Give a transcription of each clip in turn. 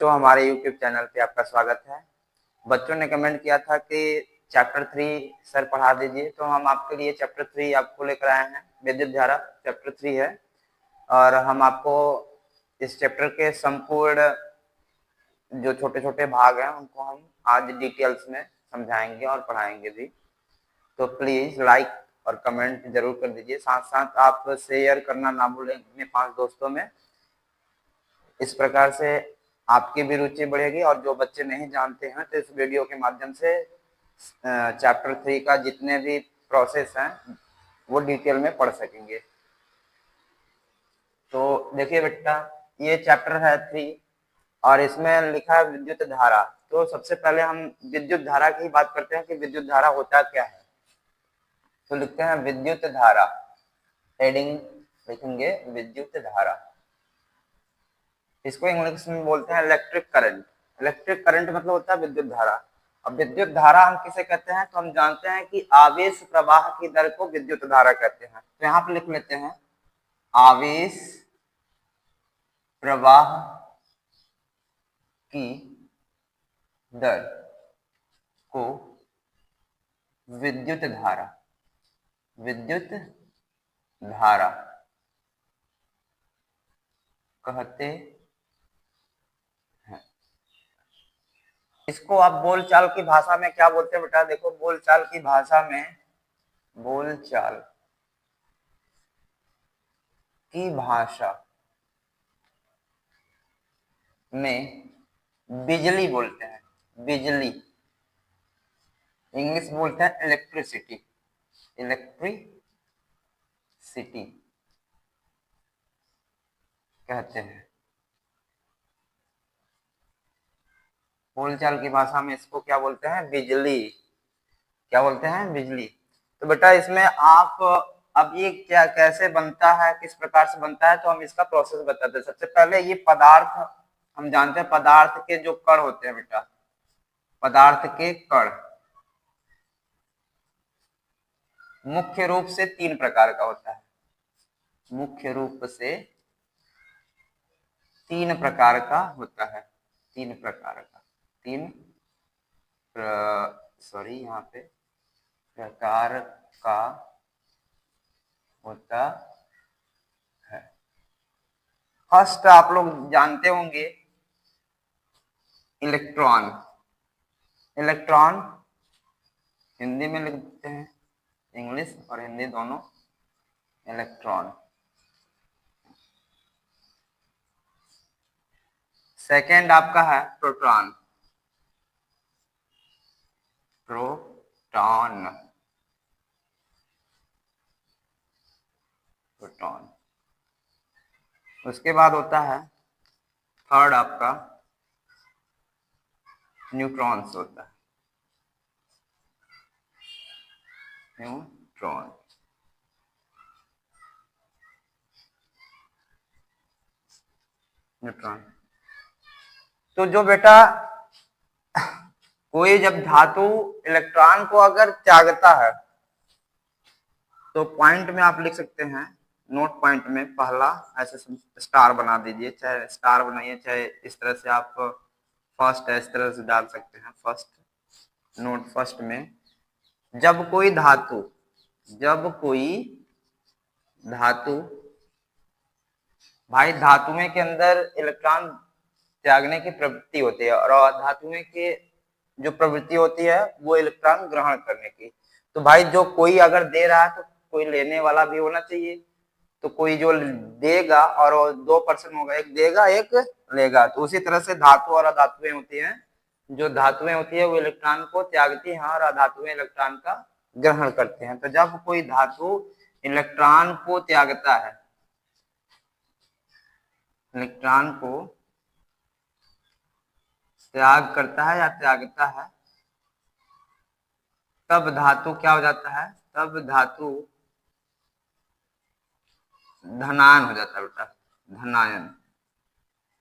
तो हमारे YouTube channel पे आपका स्वागत है। बच्चों ने कमेंट किया था कि चैप्टर 3 सर पढ़ा दीजिए, तो हम आपके लिए चैप्टर 3 आपको लेकर आए हैं। विद्युत धारा चैप्टर 3 है और हम आपको इस चैप्टर के संपूर्ण जो छोटे छोटे भाग हैं उनको हम आज डिटेल्स में समझाएंगे और पढ़ाएंगे भी। तो प्लीज लाइक और कमेंट जरूर कर दीजिए, साथ साथ आप शेयर करना ना भूलें अपने 5 दोस्तों में। इस प्रकार से आपकी भी रुचि बढ़ेगी और जो बच्चे नहीं जानते हैं तो इस वीडियो के माध्यम से चैप्टर 3 का जितने भी प्रोसेस हैं वो डिटेल में पढ़ सकेंगे। तो देखिए बेटा, ये चैप्टर है 3 और इसमें लिखा है विद्युत धारा। तो सबसे पहले हम विद्युत धारा की बात करते हैं कि विद्युत धारा होता क्या है। तो लिखते हैं विद्युत धारा, हेडिंग लिखेंगे विद्युत धारा। इसको इंग्लिश में बोलते हैं इलेक्ट्रिक करंट। इलेक्ट्रिक करंट मतलब होता है विद्युत धारा। अब विद्युत धारा हम किसे कहते हैं, तो हम जानते हैं कि आवेश प्रवाह की दर को विद्युत धारा कहते हैं। तो यहाँ पे लिख लेते हैं आवेश प्रवाह की दर को विद्युत धारा, विद्युत धारा कहते हैं। इसको आप बोलचाल की भाषा में क्या बोलते हैं बेटा? देखो, बोलचाल की भाषा में, बोलचाल की भाषा में बिजली बोलते हैं। बिजली इंग्लिश बोलते हैं इलेक्ट्रिसिटी। इलेक्ट्रिसिटी कहते हैं। बोलचाल की भाषा में इसको क्या बोलते हैं? बिजली। क्या बोलते हैं? बिजली। तो बेटा इसमें आप अब ये क्या कैसे बनता है, किस प्रकार से बनता है, तो हम इसका प्रोसेस बताते हैं। सबसे पहले ये पदार्थ हम जानते हैं, पदार्थ के जो कण होते हैं बेटा, पदार्थ के कण मुख्य रूप से 3 प्रकार का होता है। मुख्य रूप से 3 प्रकार का होता है। 3 प्रकार का, 3 सॉरी यहाँ पे प्रकार का होता है। फर्स्ट आप लोग जानते होंगे इलेक्ट्रॉन। इलेक्ट्रॉन हिंदी में लिखते हैं, इंग्लिश और हिंदी दोनों, इलेक्ट्रॉन। सेकेंड आपका है प्रोटॉन। Proton, proton. उसके बाद होता है थर्ड आपका न्यूट्रॉन्स होता है। न्यूट्रॉन। न्यूट्रॉन। तो जो बेटा कोई जब धातु इलेक्ट्रॉन को अगर त्यागता है तो पॉइंट में आप लिख सकते हैं, नोट पॉइंट में पहला ऐसे स्टार बना दीजिए, चाहे स्टार बनाइए चाहे इस तरह से आप फर्स्ट इस तरह से डाल सकते हैं। फर्स्ट नोट, फर्स्ट में जब कोई धातु, जब कोई धातु, भाई धातुओं के अंदर इलेक्ट्रॉन त्यागने की प्रवृत्ति होती है और धातुओं के जो प्रवृत्ति होती है वो इलेक्ट्रॉन ग्रहण करने की। तो भाई जो कोई अगर दे रहा है तो कोई लेने वाला भी होना चाहिए। तो कोई जो देगा और 2 पर्सन होगा, एक देगा एक लेगा। तो उसी तरह से धातु और अधातुएं होती हैं। जो धातुएं होती है वो इलेक्ट्रॉन को त्यागती हैं और अधातुएं इलेक्ट्रॉन का ग्रहण करते हैं। तो जब कोई धातु इलेक्ट्रॉन को त्यागता है, इलेक्ट्रॉन को त्याग करता है या त्यागता है, तब धातु क्या हो जाता है? तब धातु धनायन हो जाता है बेटा। धनायन,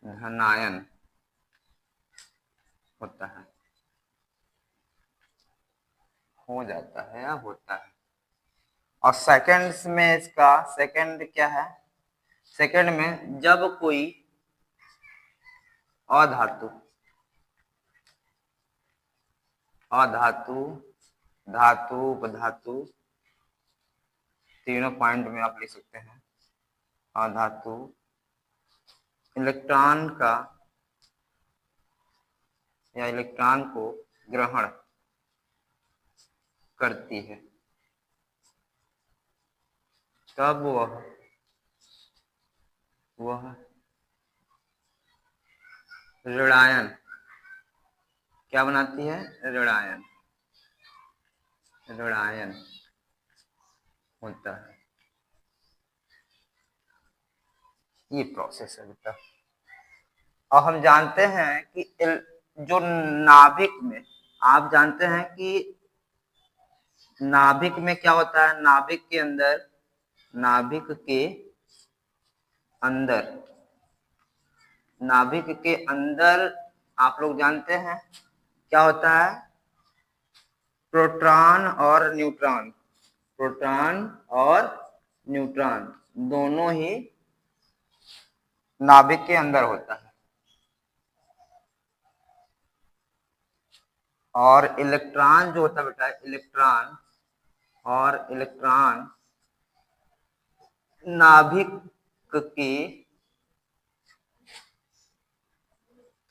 धनायन होता है, हो जाता है या होता है। और सेकंड्स में इसका सेकंड क्या है? सेकंड में जब कोई अधातु, अधातु, धातु, उपधातु, तीनों पॉइंट में आप लिख सकते हैं। अधातु इलेक्ट्रॉन का या इलेक्ट्रॉन को ग्रहण करती है, तब वह ऋणायन क्या बनाती है? ऋणायन, ऋणायन होता है। ये प्रोसेस है बेटा। और हम जानते हैं कि जो नाभिक में, आप जानते हैं कि नाभिक में क्या होता है? नाभिक के अंदर, नाभिक के अंदर, नाभिक के अंदर आप लोग जानते हैं क्या होता है? प्रोटॉन और न्यूट्रॉन, प्रोटॉन और न्यूट्रॉन दोनों ही नाभिक के अंदर होता है। और इलेक्ट्रॉन जो होता है बेटा, इलेक्ट्रॉन और इलेक्ट्रॉन नाभिक की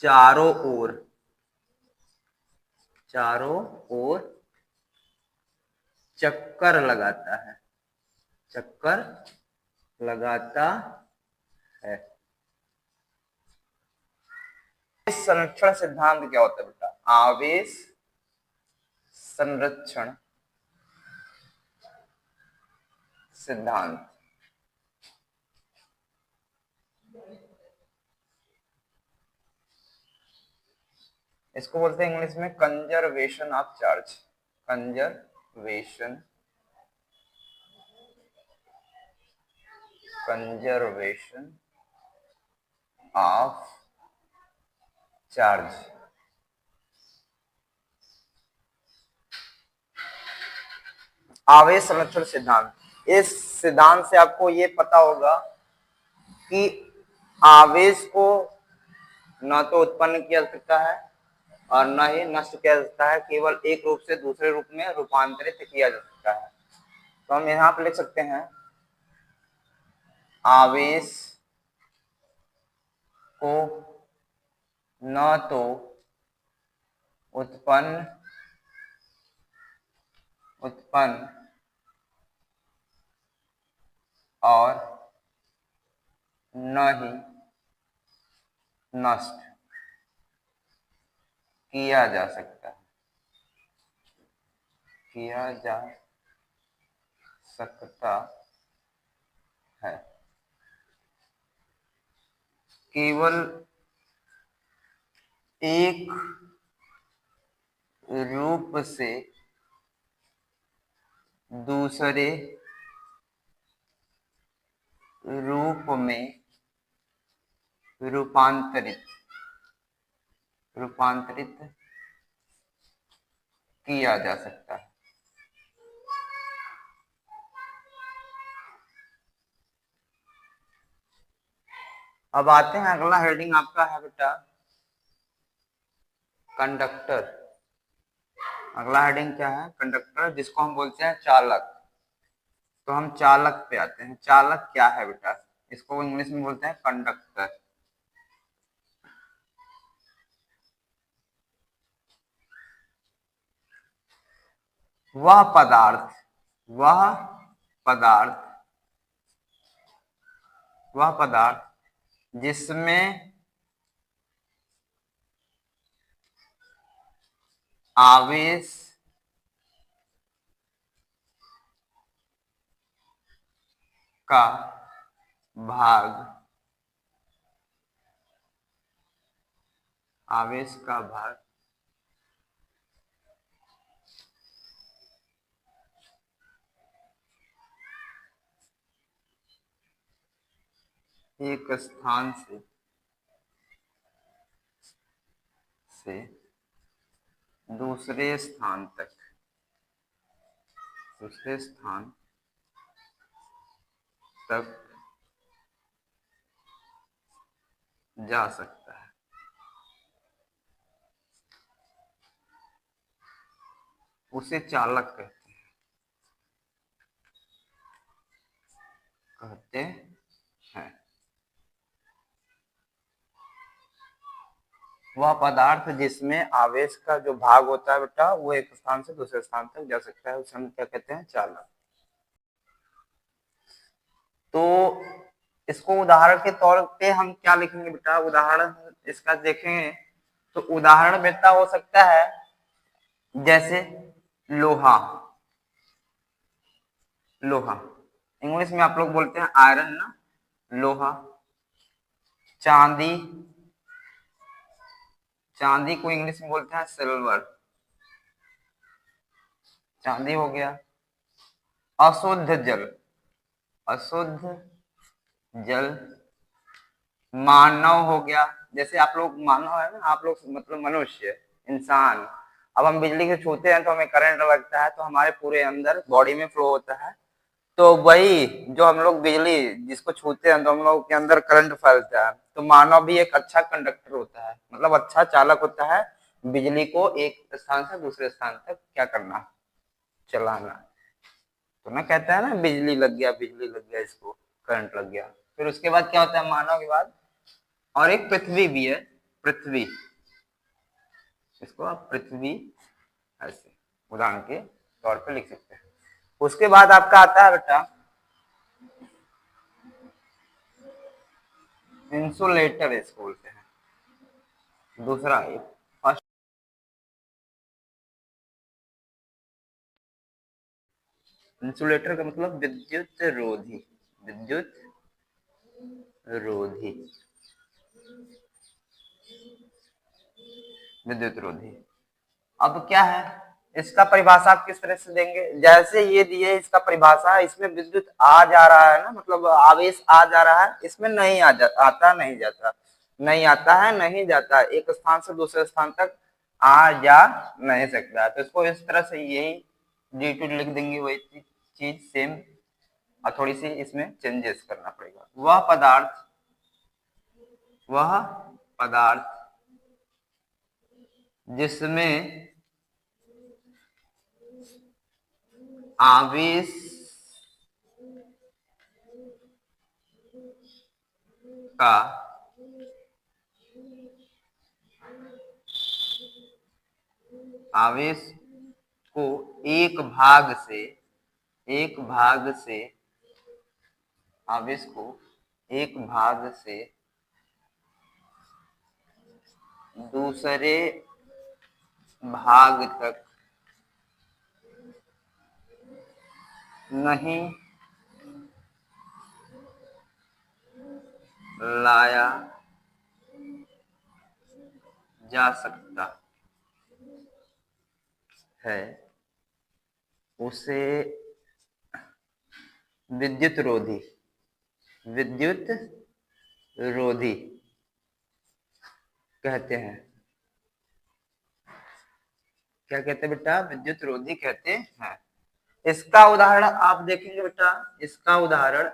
चारों ओर, चारों ओर चक्कर लगाता है, चक्कर लगाता है। संरक्षण सिद्धांत क्या होता है बेटा? आवेश संरक्षण सिद्धांत, इसको बोलते हैं इंग्लिश में conservation of charge, conservation, conservation of charge. आवेश संरक्षण सिद्धांत, इस सिद्धांत से आपको ये पता होगा कि आवेश को न तो उत्पन्न किया जा सकता है और न ही नष्ट किया जा सकता है, केवल एक रूप से दूसरे रूप में रूपांतरित किया जा सकता है। तो हम यहाँ पे लिख सकते हैं आवेश को न तो उत्पन्न और न ही नष्ट किया जा सकता है, किया जा सकता है, केवल एक रूप से दूसरे रूप में रूपांतरित किया जा सकता है। अब आते हैं, अगला हेडिंग आपका है बेटा कंडक्टर। अगला हेडिंग क्या है? कंडक्टर, जिसको हम बोलते हैं चालक। तो हम चालक पे आते हैं। चालक क्या है बेटा? इसको इंग्लिश में बोलते हैं कंडक्टर। वह पदार्थ, वह पदार्थ, वह पदार्थ जिसमें आवेश का भाग, आवेश का भाग एक स्थान से दूसरे स्थान तक, दूसरे स्थान तक जा सकता है। उसे चालक कहते हैं। वह पदार्थ जिसमें आवेश का जो भाग होता है बेटा वो एक स्थान से दूसरे स्थान तक जा सकता है, उसे हम क्या कहते हैं? चालक। तो इसको उदाहरण के तौर पे हम क्या लिखेंगे बेटा? उदाहरण इसका देखें तो उदाहरण बेटा हो सकता है जैसे लोहा। लोहा इंग्लिश में आप लोग बोलते हैं आयरन ना, लोहा। चांदी, चांदी को इंग्लिश में बोलते हैं सिल्वर, चांदी हो गया। अशुद्ध जल, अशुद्ध जल। मानव हो गया, जैसे आप लोग मानव है ना, आप लोग मतलब मनुष्य, इंसान। अब हम बिजली को छूते हैं तो हमें करंट लगता है, तो हमारे पूरे अंदर बॉडी में फ्लो होता है। तो वही जो हम लोग बिजली जिसको छूते हैं तो हम लोग के अंदर करंट फैलता है। तो मानव भी एक अच्छा कंडक्टर होता है, मतलब अच्छा चालक होता है, बिजली को एक स्थान से दूसरे स्थान तक क्या करना? चलाना। तो ना कहता है ना बिजली लग गया, बिजली लग गया, इसको करंट लग गया। फिर उसके बाद क्या होता है मानव के बाद? और एक पृथ्वी भी है, पृथ्वी। इसको आप पृथ्वी ऐसे उदाहरण के तौर पे लिख सकते हैं। उसके बाद आपका आता है बेटा इंसुलेटर, इसको बोलते हैं। दूसरा फर्स्ट, इंसुलेटर का मतलब विद्युत रोधी, विद्युत रोधी, विद्युत रोधी। अब क्या है इसका परिभाषा आप किस तरह से देंगे? जैसे ये दिए इसका परिभाषा, इसमें विद्युत आ जा रहा है ना, मतलब आवेश आ जा रहा है, इसमें नहीं आता नहीं जाता, नहीं आता है नहीं जाता, एक स्थान से दूसरे स्थान तक आ जा नहीं सकता है। तो इसको इस तरह से यही D2 लिख देंगे, वही चीज सेम, और थोड़ी सी इसमें चेंजेस करना पड़ेगा। वह पदार्थ जिसमें आवेश का आवेश को एक भाग से आवेश को एक भाग से दूसरे भाग तक नहीं लाया जा सकता है, उसे विद्युत रोधी कहते हैं। क्या कहते हैं बेटा? विद्युत रोधी कहते हैं। इसका उदाहरण आप देखेंगे बेटा, इसका उदाहरण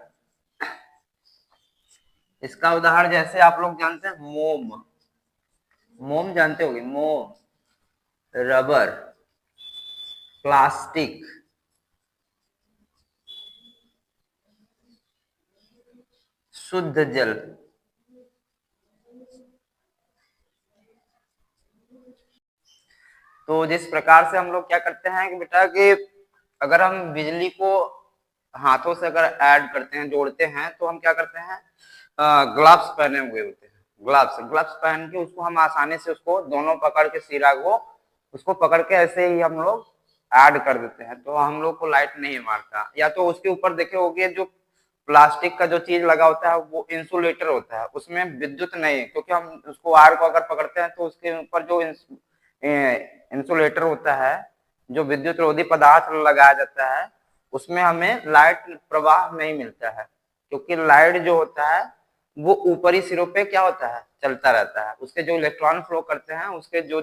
जैसे आप लोग जानते हैं मोम, मोम जानते होंगे, मोम, रबर, प्लास्टिक, शुद्ध जल। तो जिस प्रकार से हम लोग क्या करते हैं कि बेटा कि अगर हम बिजली को हाथों से अगर ऐड करते हैं, जोड़ते हैं, तो हम क्या करते हैं? ग्लव्स पहने हुए होते हैं, ग्लव्स पहन के उसको हम आसानी से उसको दोनों पकड़ के सिरा को उसको पकड़ के ऐसे ही हम लोग ऐड कर देते हैं, तो हम लोग को लाइट नहीं मारता। या तो उसके ऊपर देखे होंगे जो प्लास्टिक का जो चीज लगा होता है वो इंसुलेटर होता है, उसमें विद्युत नहीं, क्योंकि हम उसको वायर को अगर पकड़ते हैं तो उसके ऊपर जो इंसुलेटर होता है, जो विद्युत रोधी पदार्थ लगाया जाता है, उसमें हमें लाइट प्रवाह नहीं मिलता है, क्योंकि लाइट जो होता है वो ऊपरी सिरों पे क्या होता है? चलता रहता है। उसके जो इलेक्ट्रॉन फ्लो करते हैं, उसके जो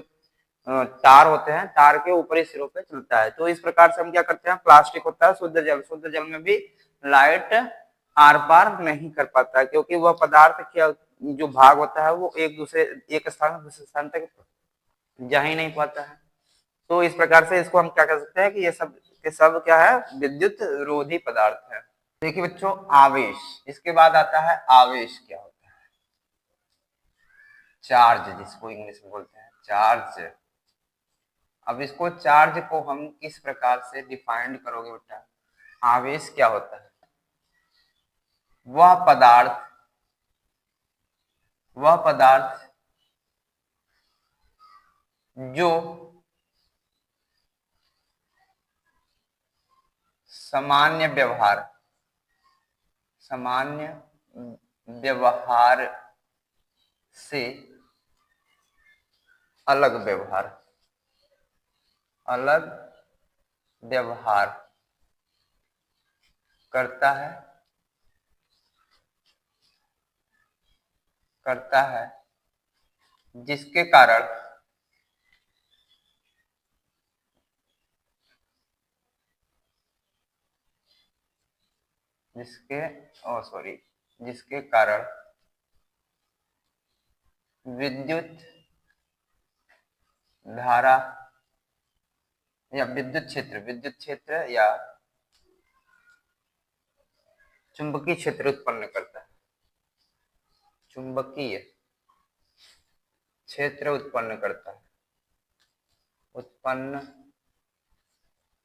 तार होते हैं, तार के ऊपरी सिरों पे चलता है। तो इस प्रकार से हम क्या करते हैं? प्लास्टिक होता है शुद्ध जल में भी लाइट आर पार नहीं कर पाता, क्योंकि वह पदार्थ क्या जो भाग होता है वो एक स्थान से दूसरे स्थान तक जा ही नहीं पाता है। तो इस प्रकार से इसको हम क्या कर सकते हैं कि ये सब के सब क्या है, विद्युत रोधी पदार्थ है। देखिए बच्चों, आवेश, इसके बाद आता है आवेश क्या होता है, चार्ज, जिसको इंग्लिश में बोलते हैं चार्ज। अब इसको चार्ज को हम किस प्रकार से डिफाइंड करोगे बेटा, आवेश क्या होता है, वह पदार्थ जो सामान्य व्यवहार से अलग व्यवहार करता है जिसके कारण विद्युत धारा या विद्युत क्षेत्र या चुंबकीय क्षेत्र उत्पन्न करता है, चुंबकीय क्षेत्र उत्पन्न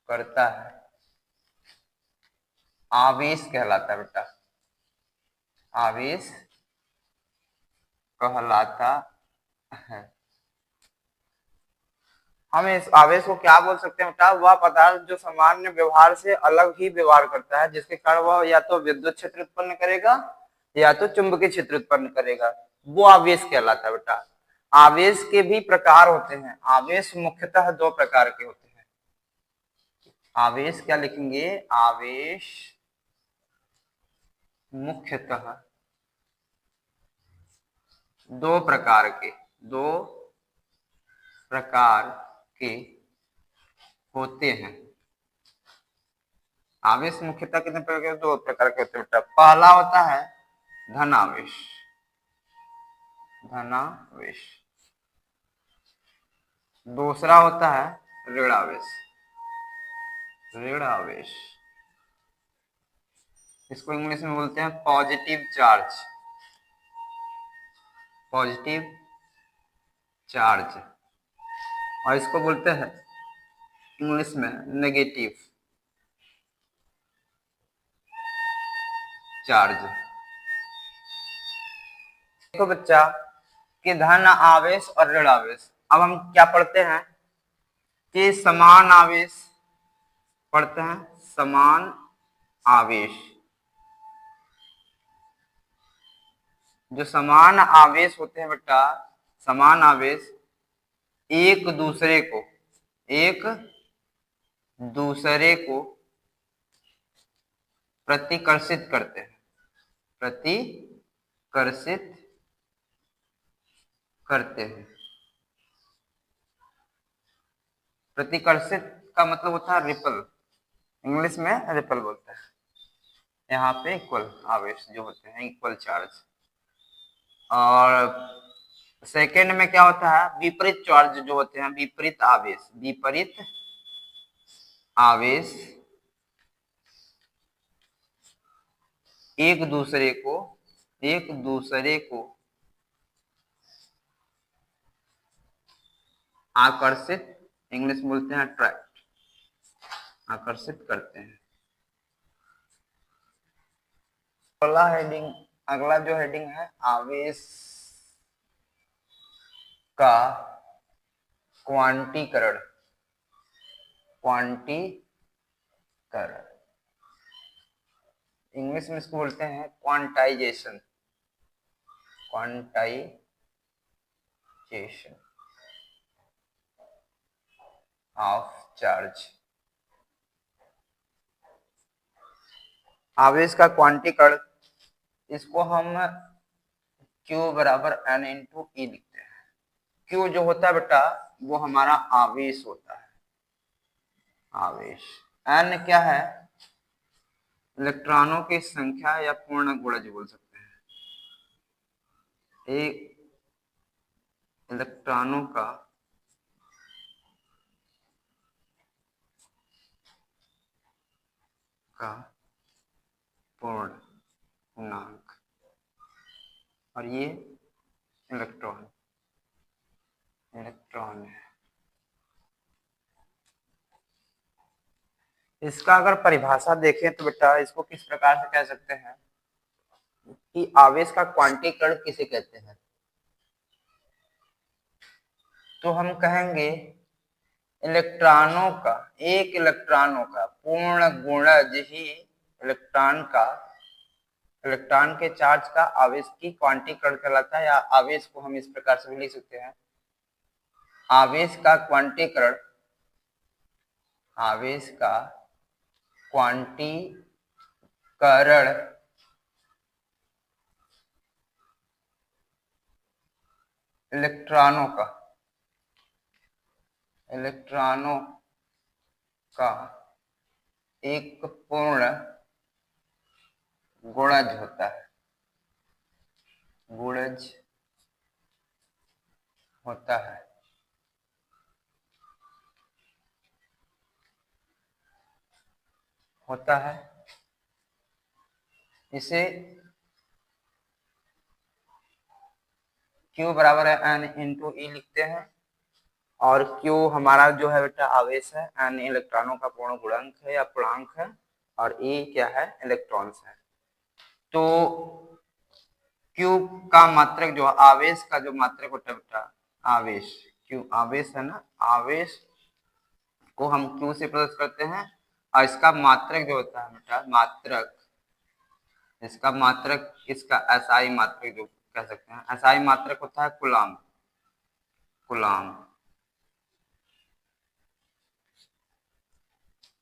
करता है, आवेश कहलाता है बेटा, आवेश कहलाता है। हम इस आवेश को क्या बोल सकते हैं बेटा, वह पदार्थ जो सामान्य व्यवहार से अलग ही व्यवहार करता है, जिसके कारण वह या तो विद्युत क्षेत्र उत्पन्न करेगा या तो चुंबकीय क्षेत्र उत्पन्न करेगा, वो आवेश कहलाता है बेटा। आवेश के भी प्रकार होते हैं, आवेश मुख्यतः दो प्रकार के होते हैं। आवेश क्या लिखेंगे, आवेश मुख्यतः दो प्रकार के होते हैं। आवेश मुख्यतः कितने प्रकार के, दो प्रकार के होते हैं बेटा। पहला होता है धनावेश, दूसरा होता है ऋणावेश, इसको इंग्लिश में बोलते हैं पॉजिटिव चार्ज, और इसको बोलते हैं इंग्लिश में नेगेटिव चार्ज। देखो बच्चा कि धन आवेश और ऋण आवेश, अब हम क्या पढ़ते हैं कि समान आवेश पढ़ते हैं, समान आवेश, जो समान आवेश होते हैं बेटा, समान आवेश एक दूसरे को प्रतिकर्षित करते हैं, प्रतिकर्षित का मतलब होता है रिपल, इंग्लिश में रिपल बोलते हैं। यहाँ पे इक्वल आवेश जो होते हैं, इक्वल चार्ज। और सेकेंड में क्या होता है, विपरीत चार्ज जो होते हैं, विपरीत आवेश एक दूसरे को आकर्षित, इंग्लिश में बोलते हैं अट्रैक्ट, आकर्षित करते हैं। अगला जो हेडिंग है, आवेश का क्वांटीकरण, इंग्लिश में इसको बोलते हैं क्वांटाइजेशन ऑफ चार्ज। आवेश का क्वांटीकरण, इसको हम Q बराबर N इंटू E लिखते हैं। Q जो होता है बेटा वो हमारा आवेश होता है, N क्या है, इलेक्ट्रॉनों की संख्या या पूर्ण गुणज बोल सकते हैं, एक इलेक्ट्रॉनों का का पूर्ण पूर्णांक, और ये इलेक्ट्रॉन है। इसका अगर परिभाषा देखें तो बेटा इसको किस प्रकार से कह सकते हैं कि आवेश का क्वांटीकरण किसे कहते हैं, तो हम कहेंगे इलेक्ट्रॉनों का, एक इलेक्ट्रॉनों का पूर्ण गुणज ही इलेक्ट्रॉन के चार्ज का आवेश की क्वांटीकरण कहलाता है। या आवेश को हम इस प्रकार से भी लिख सकते हैं, आवेश का क्वांटीकरण इलेक्ट्रॉनों का एक पूर्ण गुणज होता है, इसे Q बराबर है N इंटू E लिखते हैं, और Q हमारा जो है बेटा आवेश है, N इलेक्ट्रॉनों का पूर्ण गुणांक है या पूर्णांक है, और E क्या है, इलेक्ट्रॉन्स है। तो Q का मात्रक जो आवेश का जो मात्रक होता है बेटा, आवेश Q आवेश है ना, आवेश को हम Q से प्रदर्शित करते हैं, और इसका मात्रक जो होता है बेटा, इसका मात्रक, इसका SI मात्रक जो कह सकते हैं, SI मात्रक होता है कूलाम।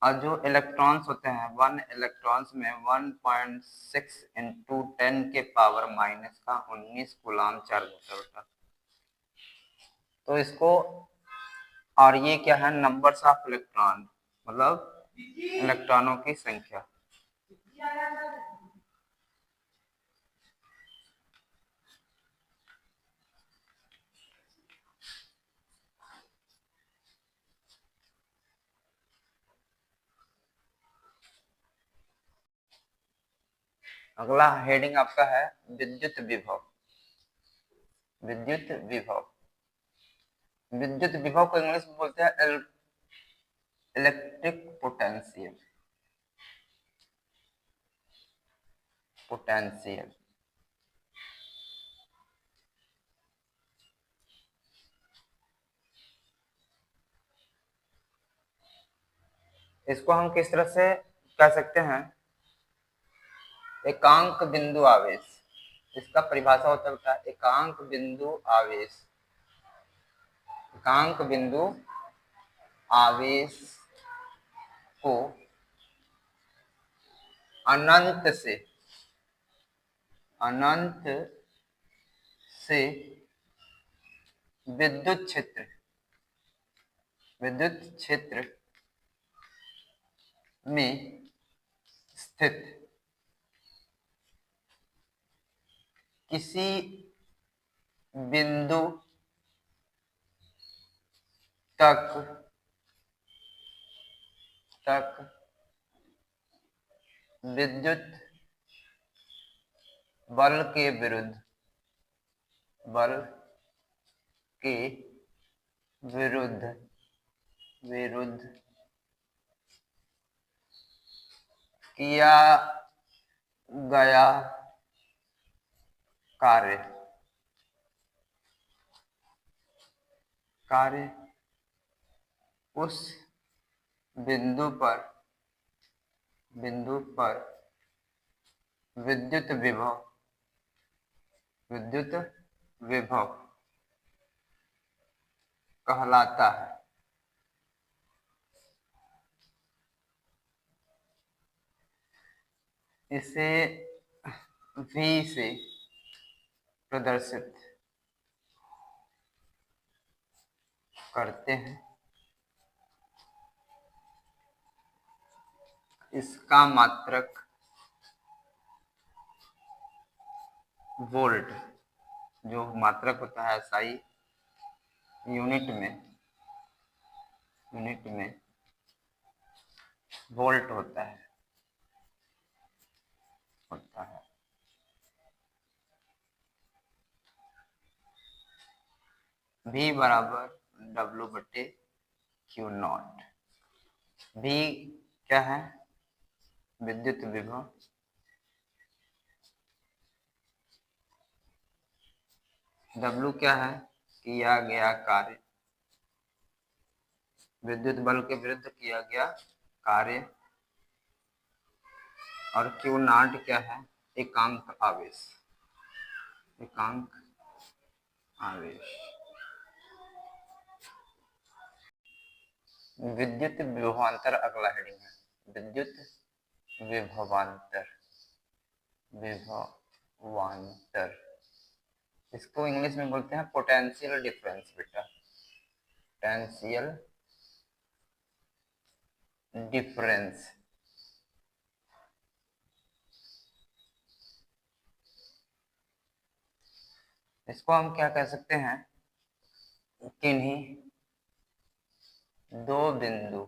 और जो इलेक्ट्रॉन्स होते हैं, 1 इलेक्ट्रॉन्स में 1.6 इंटू 10 के पावर माइनस का 19 कूलाम चार्ज होता है बेटा। तो इसको, और ये क्या है, नंबर्स ऑफ इलेक्ट्रॉन, मतलब इलेक्ट्रॉनों की संख्या। अगला हेडिंग आपका है विद्युत विभव। विद्युत विभव को इंग्लिश में बोलते हैं इलेक्ट्रिक पोटेंशियल। इसको हम किस तरह से कह सकते हैं, एकांक बिंदु आवेश, इसका परिभाषा होता है एकांक बिंदु आवेश को अनंत से विद्युत क्षेत्र में स्थित किसी बिंदु तक विद्युत बल के विरुद्ध किया गया कार्य उस बिंदु पर विद्युत विभव कहलाता है। इसे V से प्रदर्शित करते हैं। इसका मात्रक वोल्ट, जो मात्रक होता है SI यूनिट में वोल्ट होता है। होता है। V बराबर W/Q0। V क्या है? विद्युत विभव। W क्या है? किया गया कार्य, विद्युत बल के विरुद्ध किया गया कार्य। और Q0 क्या है? एकांक आवेश, एकांक आवेश। विद्युत विभवांतर अगला हेडिंग है, विद्युत विभवांतर, विभवांतर। इसको इंग्लिश में बोलते हैं पोटेंशियल डिफरेंस बेटा, पोटेंशियल डिफरेंस। इसको हम क्या कह सकते हैं? किन्हीं दो बिंदुओं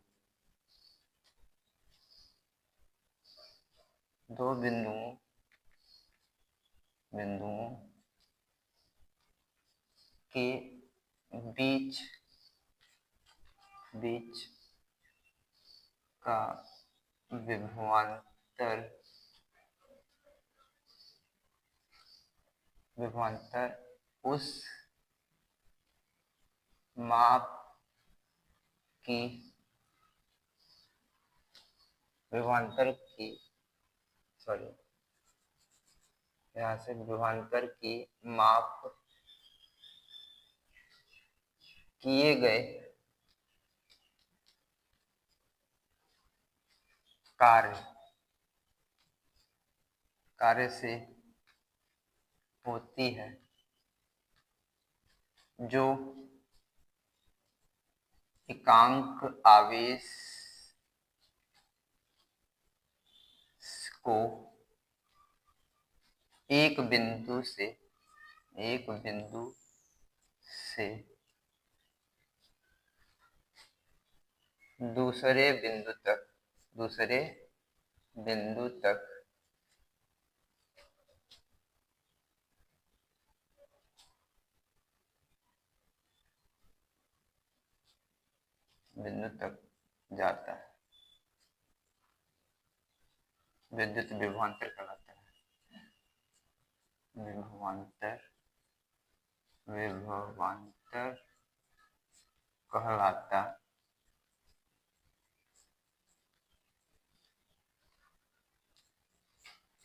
के बीच का विभवांतर उस माप की विभवांतर की माप किए गए कार्य से होती है, जो एकांक आवेश को एक बिंदु से दूसरे बिंदु तक जाता है, विद्युत विभवांतर कहलाता है। विभवांतर कहलाता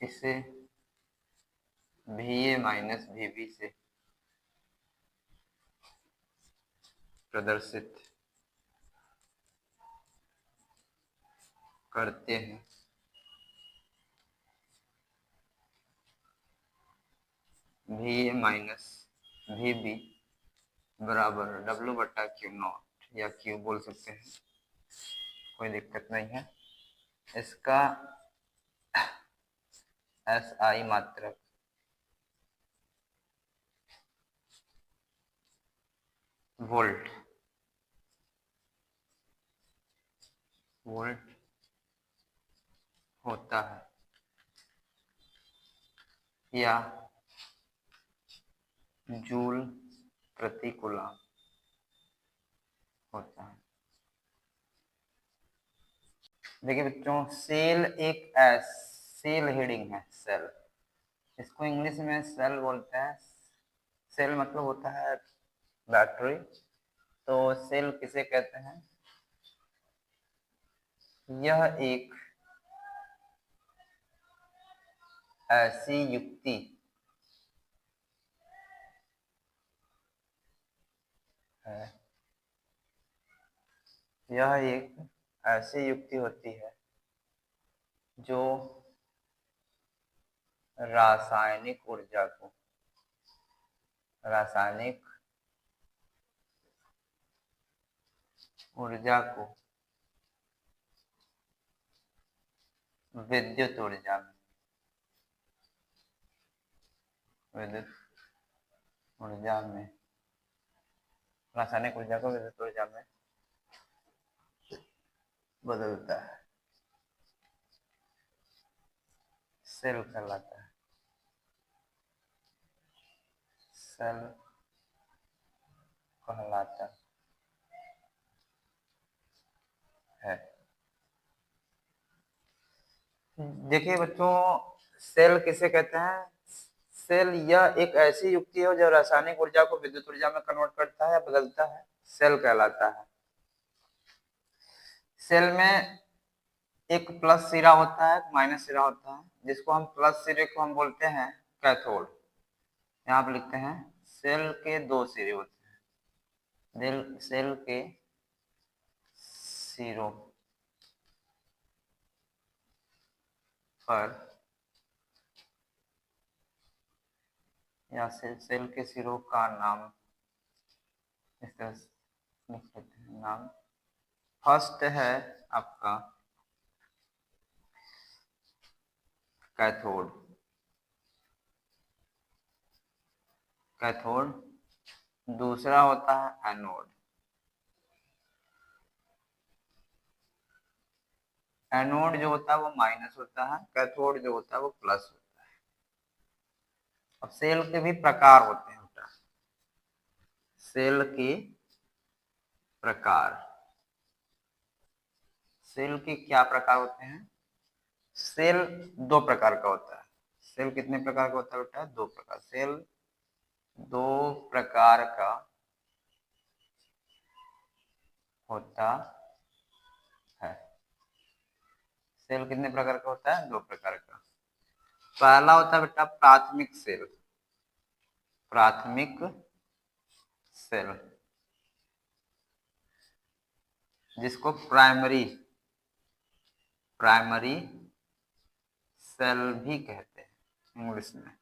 इसे VA माइनस VB से प्रदर्शित करते हैं। VA माइनस VB बराबर W/Q0 या Q बोल सकते हैं, कोई दिक्कत नहीं है। इसका SI मात्रक वोल्ट होता है या जूल प्रति कूलम होता है। देखिए बच्चों, सेल हेडिंग है, सेल। इसको इंग्लिश में सेल बोलते हैं। सेल मतलब होता है बैटरी। तो सेल किसे कहते हैं? यह एक ऐसी युक्ति है, होती है जो रासायनिक ऊर्जा को विद्युत ऊर्जा में रासायनिक ऊर्जा को विद्युत ऊर्जा में बदलता है। सेल कहलाता है। सेल कहलाता है। देखिए बच्चों, सेल किसे कहते हैं? सेल यह एक ऐसी युक्ति है जो रासायनिक ऊर्जा को विद्युत ऊर्जा में कन्वर्ट करता है या बदलता है, सेल कहलाता है। सेल में एक प्लस सिरा होता है, एक माइनस सिरा होता है, जिसको हम प्लस सिरे को हम बोलते हैं कैथोड। यहाँ पे लिखते हैं सेल के दो सिरे होते हैं। सेल के सिरों पर या सेल के सिरों का नाम इस तरह से लिख लेते हैं। नाम फर्स्ट है आपका कैथोड। कैथोड। दूसरा होता है एनोड। एनोड जो होता है वो माइनस होता है, कैथोड जो होता है वो प्लस होता है। अब सेल के भी प्रकार होते हैं बेटा। सेल के प्रकार। सेल के क्या प्रकार होते हैं? सेल दो प्रकार का होता है। सेल कितने प्रकार का होता है बेटा? दो प्रकार। सेल दो प्रकार का होता है। सेल कितने प्रकार का होता है? दो प्रकार का। पहला होता है बेटा प्राथमिक सेल। प्राथमिक सेल, जिसको प्राइमरी सेल भी कहते हैं इंग्लिश में।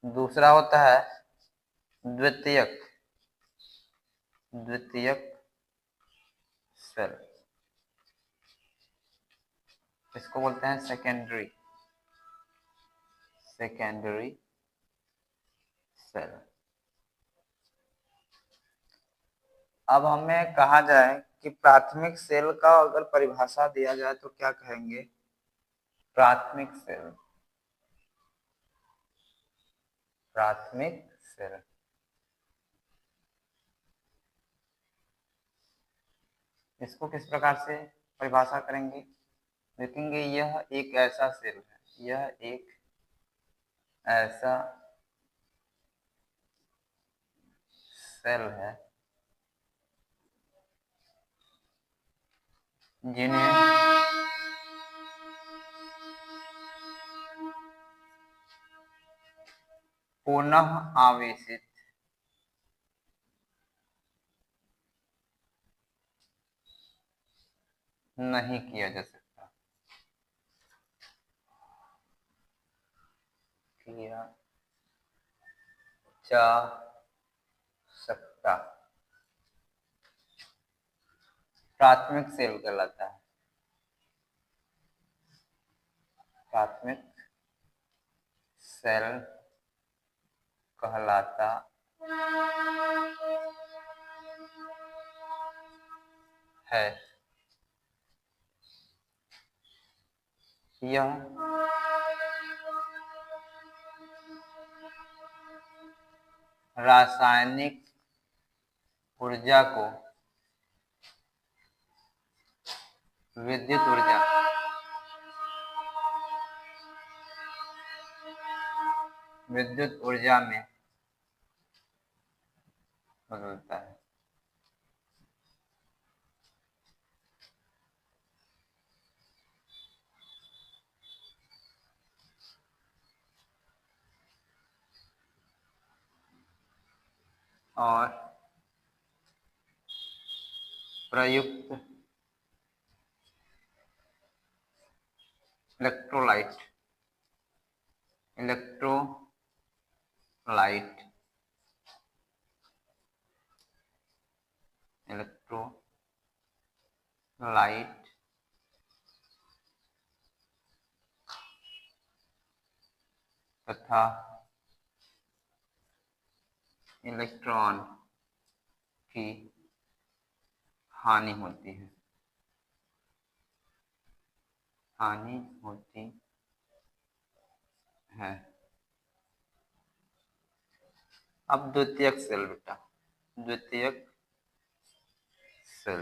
दूसरा होता है द्वितीयक सेल, इसको बोलते हैं सेकेंडरी सेल। अब हमें कहा जाए कि प्राथमिक सेल का अगर परिभाषा दिया जाए तो क्या कहेंगे? प्राथमिक सेल इसको किस प्रकार से परिभाषा करेंगे? देखेंगे यह एक ऐसा सेल है, यह एक ऐसा सेल है जिन्हें पुनः आवेशित नहीं किया जा सकता। प्राथमिक सेल कहलाता है। प्राथमिक सेल कहलाता है। यह रासायनिक ऊर्जा को विद्युत ऊर्जा में बदलता है। और प्रयुक्त इलेक्ट्रोलाइट तथा इलेक्ट्रॉन की हानि होती है। है। अब द्वितीयक सेल बेटा, द्वितीयक सेल,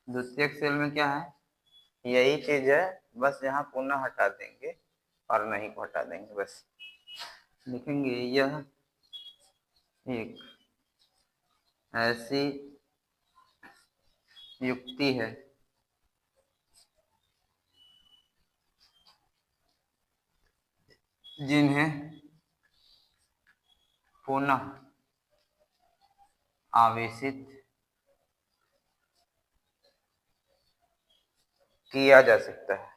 द्वितीयक सेल में क्या है, यही चीज है, बस यहाँ पुनः हटा देंगे और नहीं को हटा देंगे, बस लिखेंगे यह एक ऐसी युक्ति है जिन्हें पुनः आवेशित किया जा सकता है,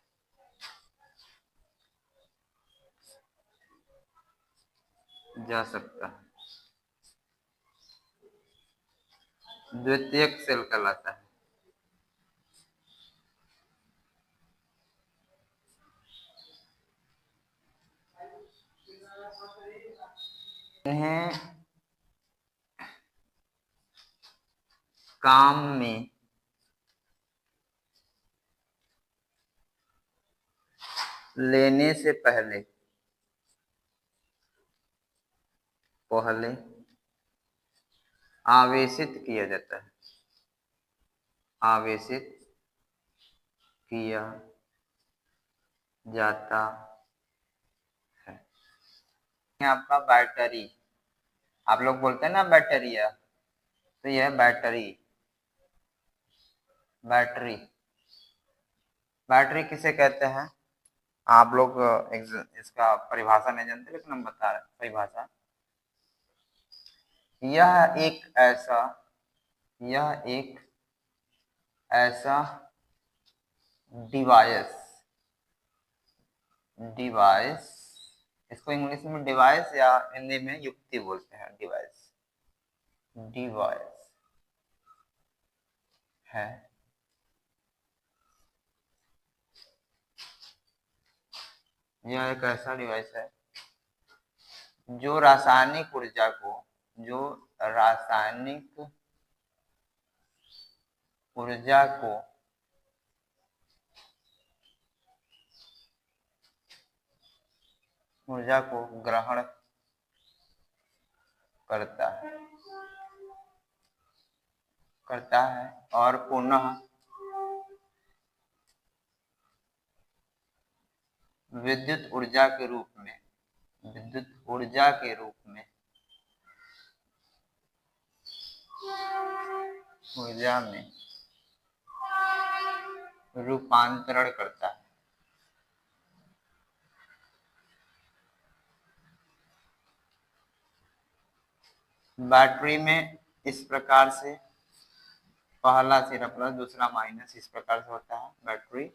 द्वितीयक सेल कहलाता है। इन्हें काम में लेने से पहले आवेशित किया जाता है, आवेशित किया जाता है। आपका बैटरी, आप लोग बोलते हैं ना बैटरिया, तो यह बैटरी, बैटरी, बैटरी किसे कहते हैं, आप लोग इसका परिभाषा नहीं जानते, लेकिन हम बता रहे हैं परिभाषा। यह एक ऐसा डिवाइस, इसको इंग्लिश में डिवाइस या हिंदी में युक्ति बोलते हैं, डिवाइस है यह एक ऐसा डिवाइस है जो रासायनिक ऊर्जा को ग्रहण करता है और पुनः विद्युत ऊर्जा के रूप में ऊर्जा में रूपांतरण करता है। बैटरी में इस प्रकार से पहला सिरा प्लस दूसरा माइनस इस प्रकार से होता है बैटरी,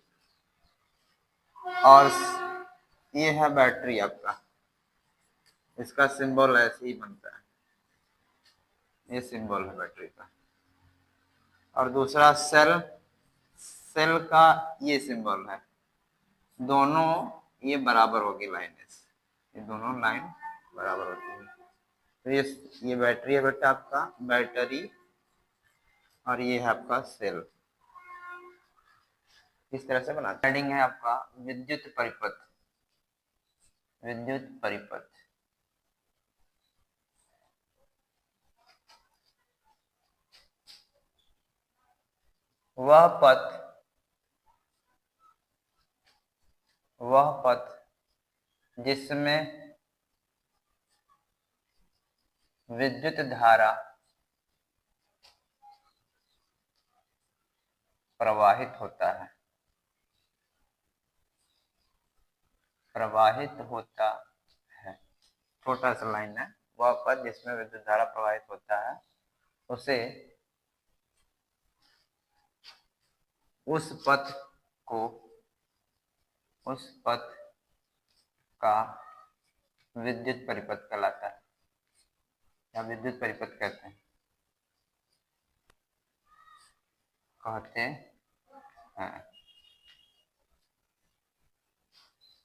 और ये है बैटरी आपका, इसका सिंबल ऐसे ही बनता है, ये सिंबल है बैटरी का। और दूसरा सेल का ये सिंबल है, दोनों ये बराबर होगी लाइन, ये दोनों लाइन बराबर होती है। तो ये बैटरी है बेटा आपका, बैटरी, और ये है आपका सेल। इस तरह से बनाते हैं। हेडिंग है आपका विद्युत परिपथ, वह पथ जिसमें विद्युत धारा प्रवाहित होता है, छोटा सा लाइन है, वह पथ जिसमें विद्युत धारा प्रवाहित होता है उसे उस पथ का विद्युत परिपथ कहलाता है, या विद्युत परिपथ कहते हैं।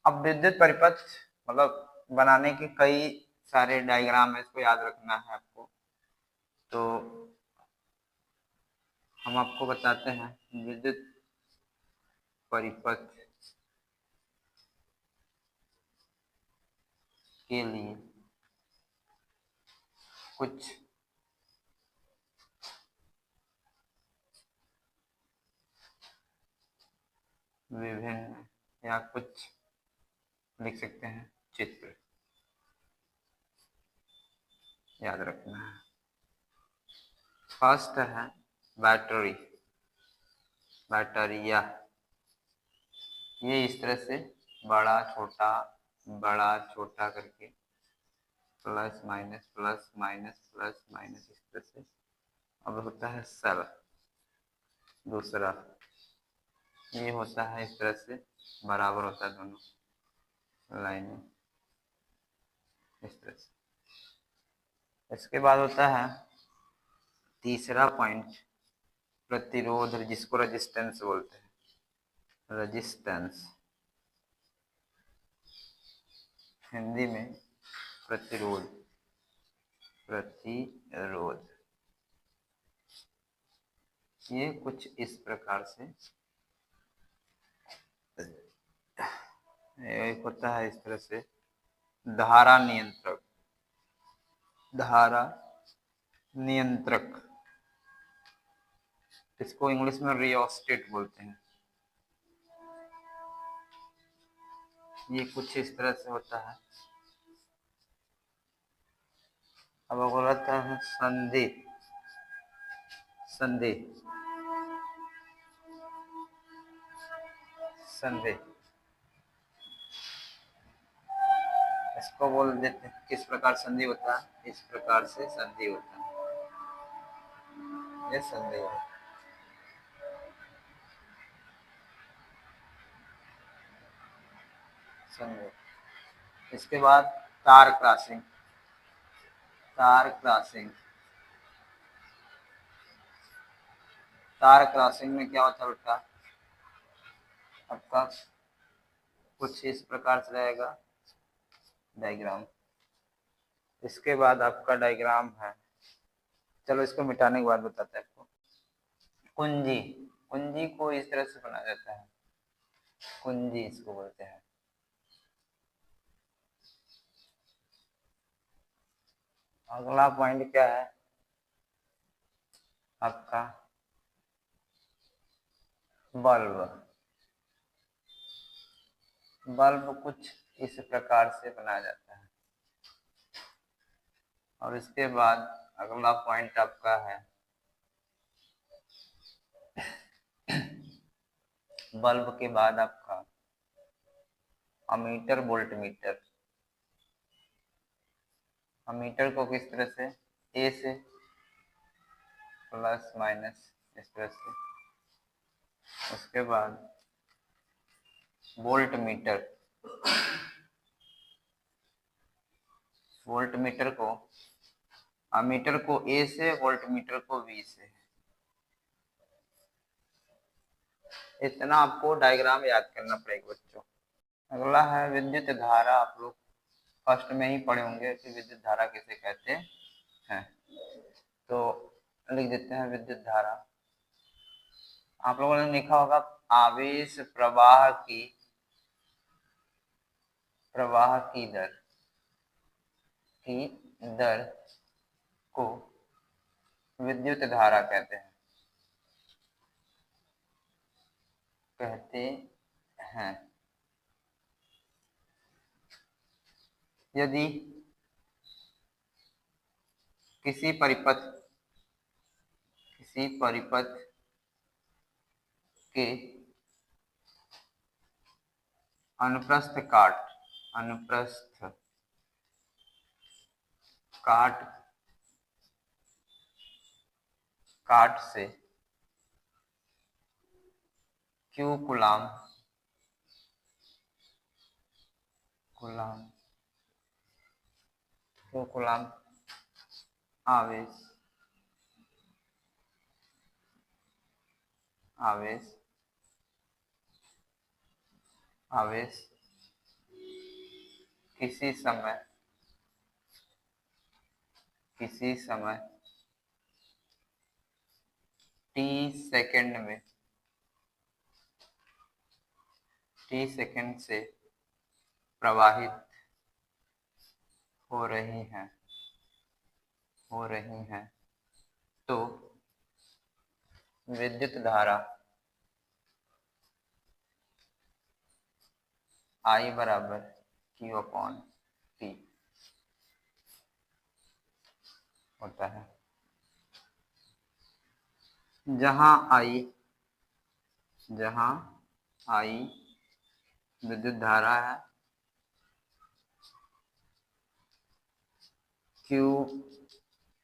अब विद्युत परिपथ मतलब बनाने के कई सारे डायग्राम है, इसको याद रखना है आपको। तो हम आपको बताते हैं विद्युत परिपथ के लिए कुछ विभिन्न या कुछ लिख सकते हैं चित्र याद रखना है। फर्स्ट है बैटरी, बैटरिया। ये इस तरह से बड़ा छोटा करके plus minus plus minus plus minus इस तरह से। अब होता है सेल, दूसरा ये होता है इस तरह से बराबर होता है दोनों लाइनें इस तरह से। इसके बाद होता है तीसरा पॉइंट प्रतिरोध, जिसको रेजिस्टेंस बोलते हैं। रेजिस्टेंस हिंदी में प्रतिरोध, प्रतिरोध। ये कुछ इस प्रकार से एक होता है इस तरह से धारा नियंत्रक, धारा नियंत्रक, इसको इंग्लिश में रियोस्टेट बोलते हैं। ये कुछ इस तरह से होता है। अब अगर आता है संधि, संधि, संधि इसको बोल देते हैं। किस प्रकार संधि होता है? इस प्रकार से संधि होता है, ये संधि है। संधि। इसके बाद तार क्रॉसिंग, तार क्रॉसिंग। तार क्रॉसिंग में क्या होता है बेटा? आपका कुछ इस प्रकार से रहेगा डायग्राम। इसके बाद आपका डायग्राम है, चलो इसको मिटाने के बाद बताते हैं आपको। कुंजी, कुंजी को इस तरह से बनाया जाता है, कुंजी इसको बोलते हैं। अगला पॉइंट क्या है आपका? बल्ब। बल्ब कुछ इस प्रकार से बनाया जाता है। और इसके बाद अगला पॉइंट आपका है बल्ब के बाद आपका अमीटर, वोल्टमीटर। अमीटर को किस तरह से? ए से प्लस माइनस इस तरह से। उसके बाद वोल्ट मीटर, वोल्ट मीटर को, अमीटर को ए से, वोल्ट मीटर को बी से। इतना आपको डायग्राम याद करना पड़ेगा बच्चों। अगला है विद्युत धारा। आप लोग फर्स्ट में ही पढ़े होंगे कि विद्युत धारा किसे कहते हैं, तो लिख देते हैं विद्युत धारा। आप लोगों ने लिखा होगा आवेश प्रवाह की, प्रवाह की दर को विद्युत धारा कहते हैं, कहते हैं। यदि किसी परिपथ के अनुप्रस्थ काट से Q कूलाम आवेश किसी समय t सेकंड में t सेकंड से प्रवाहित हो रही हैं तो विद्युत धारा I बराबर Q अपॉन T होता है, जहां I विद्युत धारा है, Q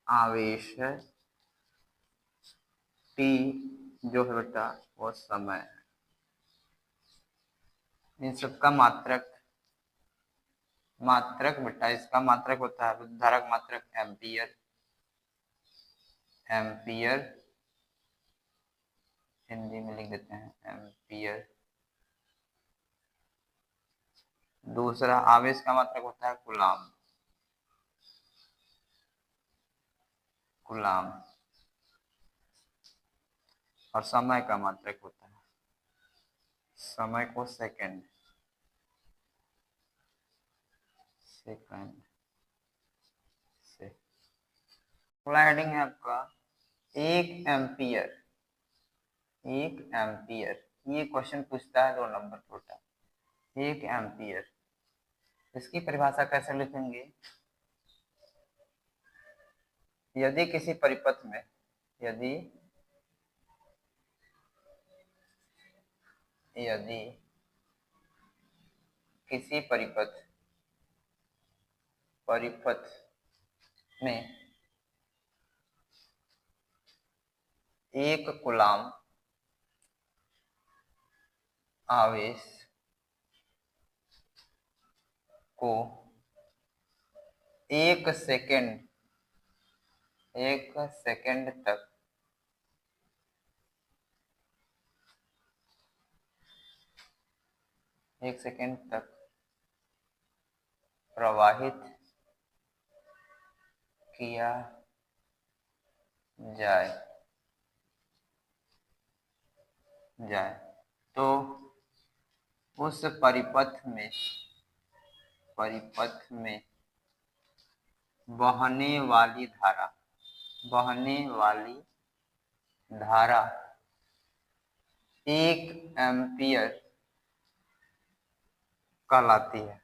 आवेश है, T जो है बेटा वो समय है। इन सबका मात्रक बेटा, इसका मात्रक होता है विद्युत धारा का मात्रक एम्पियर हिंदी में लिख देते हैं एम्पियर। दूसरा आवेश का मात्रक होता है कूलाम और समय का मात्रक होता है, समय को सेकंड से। अगला हेडिंग है आपका 1 एम्पियर। ये क्वेश्चन पूछता है 2 नंबर छोटा। 1 एम्पियर, इसकी परिभाषा कैसे लिखेंगे? यदि किसी परिपथ में यदि किसी परिपथ में 1 कूलाम आवेश को 1 सेकंड तक प्रवाहित किया जाए तो उस परिपथ में बहने वाली धारा 1 एम्पियर कहलाती है।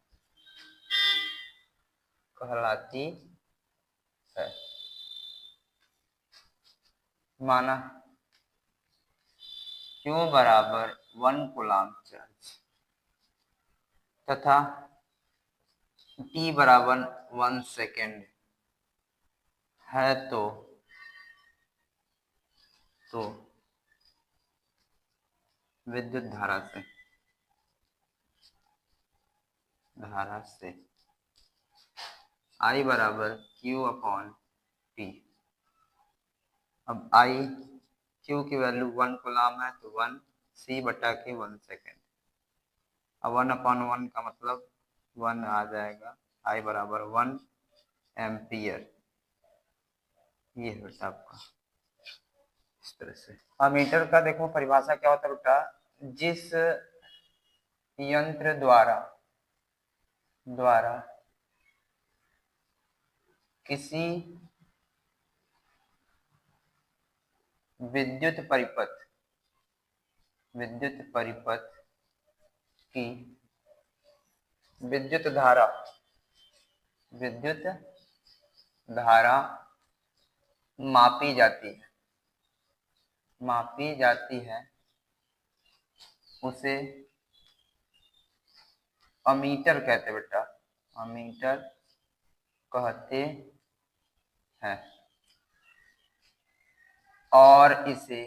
माना Q बराबर 1 कूलाम चार्ज तथा T बराबर 1 सेकेंड है तो विद्युत धारा से I बराबर Q अपॉन T। अब Q की वैल्यू 1 कूलाम है तो 1 C बटा के 1 सेकेंड। अब 1 अपॉन 1 का मतलब 1 आ जाएगा। I बराबर 1 एम्पियर। ये है बेटा आपका इस तरह से। अब मीटर का देखो परिभाषा क्या होता है बेटा, जिस यंत्र द्वारा किसी विद्युत परिपथ की विद्युत धारा मापी जाती है उसे अमीटर कहते हैं बेटा, अमीटर कहते हैं। और इसे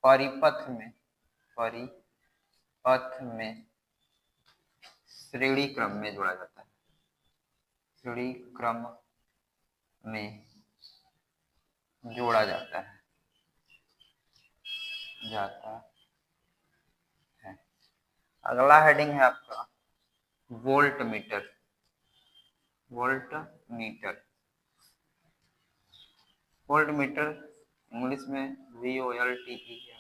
परिपथ में श्रेणी क्रम में जोड़ा जाता है। अगला हेडिंग है आपका volt meter. Volt meter. Volt meter English में VOLTEMETR।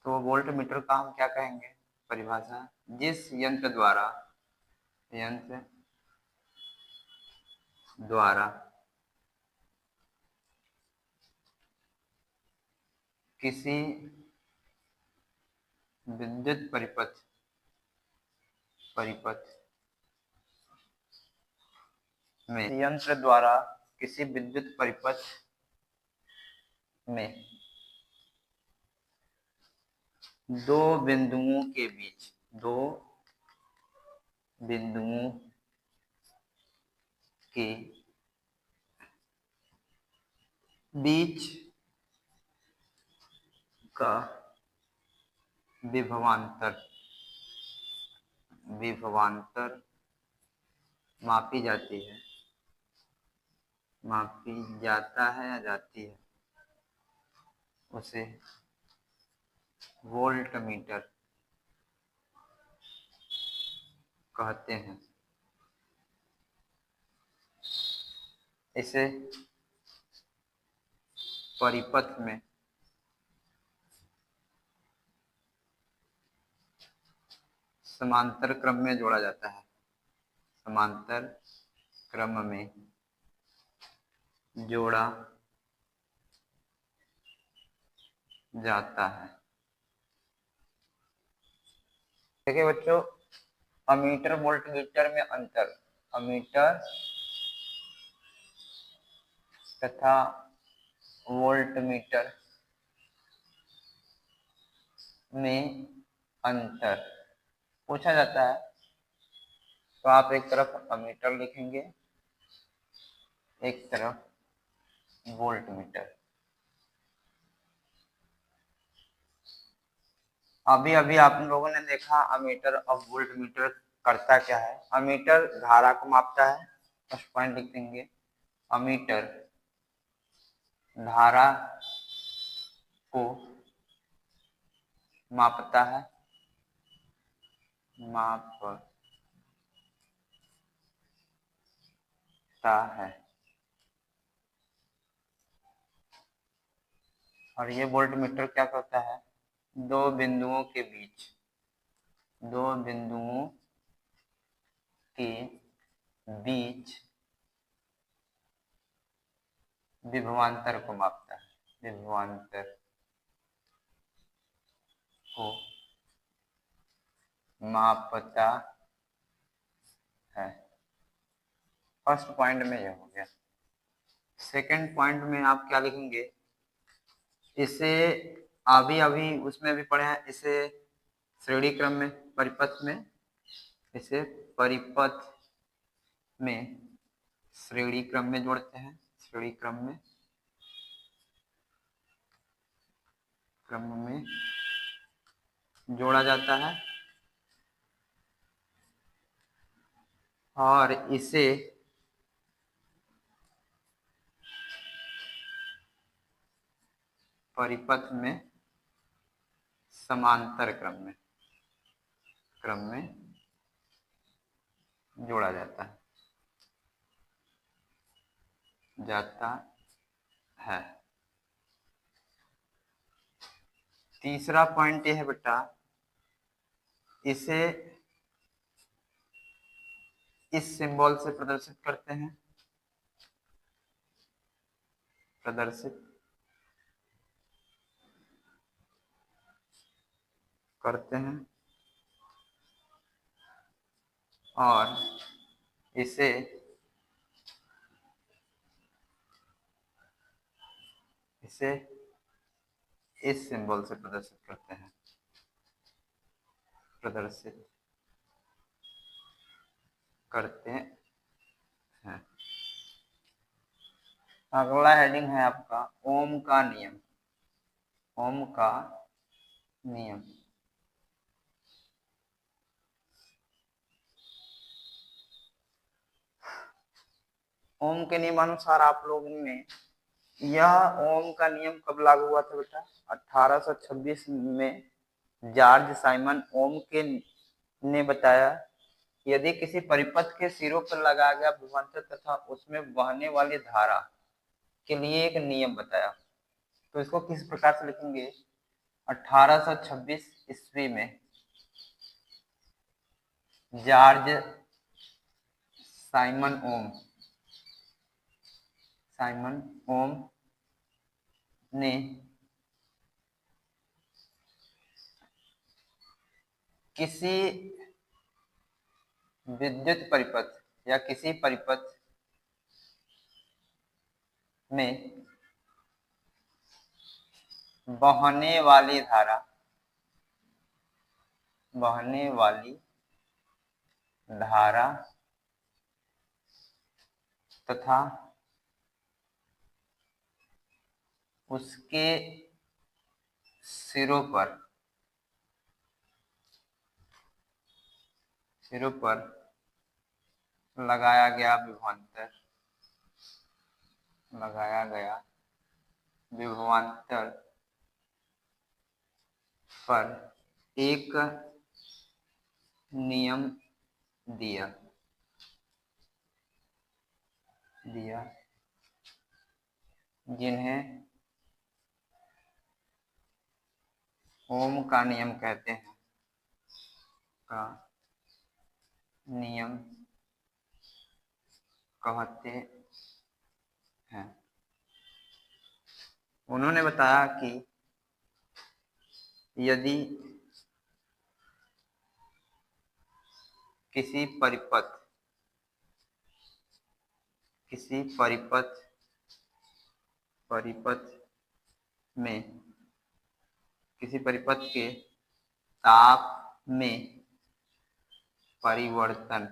तो वोल्ट मीटर का हम क्या कहेंगे परिभाषा, जिस यंत्र द्वारा किसी विद्युत परिपथ में दो बिंदुओं के बीच का विभवांतर मापी जाती है, उसे वोल्ट मीटर कहते हैं। इसे परिपथ में समांतर क्रम में जोड़ा जाता है। देखिए बच्चों, अमीटर वोल्ट मीटर में अंतर, अमीटर तथा वोल्ट मीटर में अंतर पूछा जाता है। तो आप एक तरफ अमीटर लिखेंगे, एक तरफ वोल्ट मीटर। अभी आप लोगों ने देखा अमीटर और वोल्ट मीटर करता क्या है। अमीटर धारा को मापता है, फर्स्ट पॉइंट लिख देंगे। अमीटर धारा को मापता है, और ये वोल्ट मीटर क्या करता है, दो बिंदुओं के बीच विभवांतर को मापता है, फर्स्ट पॉइंट में यह हो गया। सेकंड पॉइंट में आप क्या लिखेंगे, इसे अभी उसमें भी पढ़े हैं, इसे श्रेणी क्रम में परिपथ में श्रेणी क्रम में जोड़ते हैं। श्रेणी क्रम में जोड़ा जाता है और इसे परिपथ में समांतर क्रम में जोड़ा जाता है। तीसरा पॉइंट यह है बेटा, इसे इस सिंबल से प्रदर्शित करते हैं, और इसे इस सिंबल से प्रदर्शित करते हैं, अगला हेडिंग है आपका ओम का नियम। ओम के नियमानुसार आप लोगों ने यह ओम का नियम कब लागू हुआ था बेटा, 1826 में जॉर्ज साइमन ओम ने बताया यदि किसी परिपथ के सिरों पर लगाया गया विभवांतर तथा उसमें बहने वाली धारा के लिए एक नियम बताया। तो इसको किस प्रकार से लिखेंगे? 1826 ईस्वी में जॉर्ज साइमन ओम ने किसी विद्युत परिपथ या किसी परिपथ में बहने वाली धारा तथा उसके सिरों पर लगाया गया विभवांतर पर एक नियम दिया जिन्हें ओम का नियम कहते हैं। उन्होंने बताया कि यदि किसी परिपथ के ताप में परिवर्तन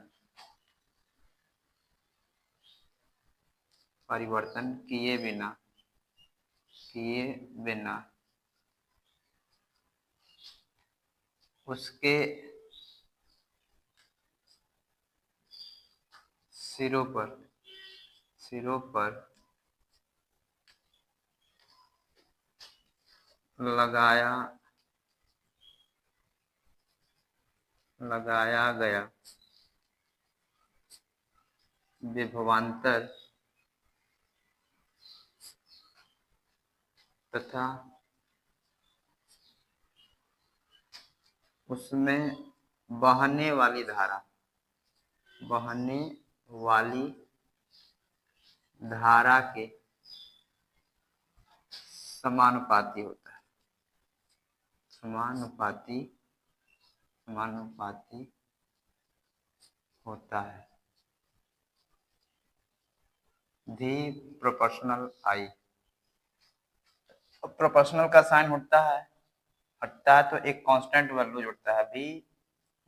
किए बिना उसके सिरों पर लगाया गया विभवांतर तथा उसमें बहने वाली धारा के समानुपाती होता है। दी प्रोपोर्शनल आई, प्रोपोर्शनल का साइन हटता है तो एक कांस्टेंट वैल्यू जुड़ता है, v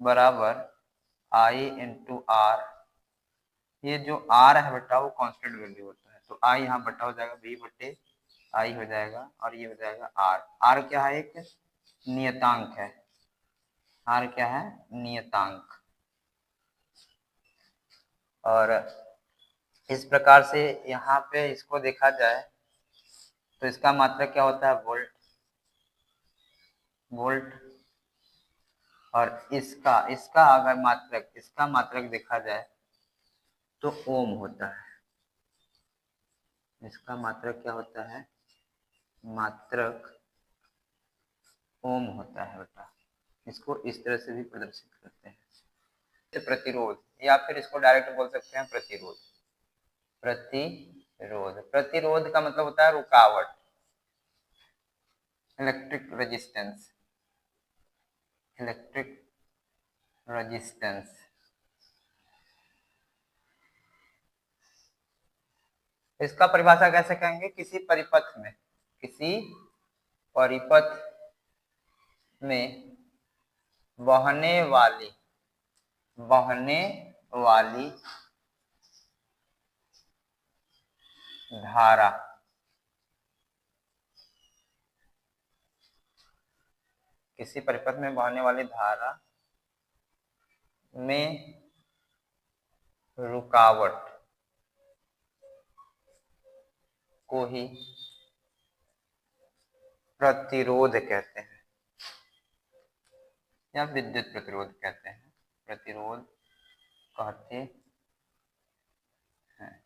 बराबर आई इंटू आर। ये जो r है बेटा वो कांस्टेंट वैल्यू होता है, तो i यहाँ बटा हो जाएगा, v बटे i हो जाएगा, और ये हो जाएगा r क्या है? एक नियतांक है। r क्या है? नियतांक। और इस प्रकार से यहाँ पे इसको देखा जाए तो इसका मात्रक क्या होता है? वोल्ट। और इसका अगर मात्रक देखा जाए तो ओम होता है। इसका मात्रक क्या होता है? मात्रक ओम होता है बेटा। इसको इस तरह से भी प्रदर्शित करते हैं, प्रतिरोध, या फिर इसको डायरेक्ट बोल सकते हैं प्रतिरोध। प्रतिरोध का मतलब होता है रुकावट, इलेक्ट्रिक रेजिस्टेंस। इसका परिभाषा कैसे कहेंगे? किसी परिपथ में बहने वाली धारा में रुकावट को ही प्रतिरोध कहते हैं या विद्युत प्रतिरोध कहते हैं। प्रतिरोध कहते हैं।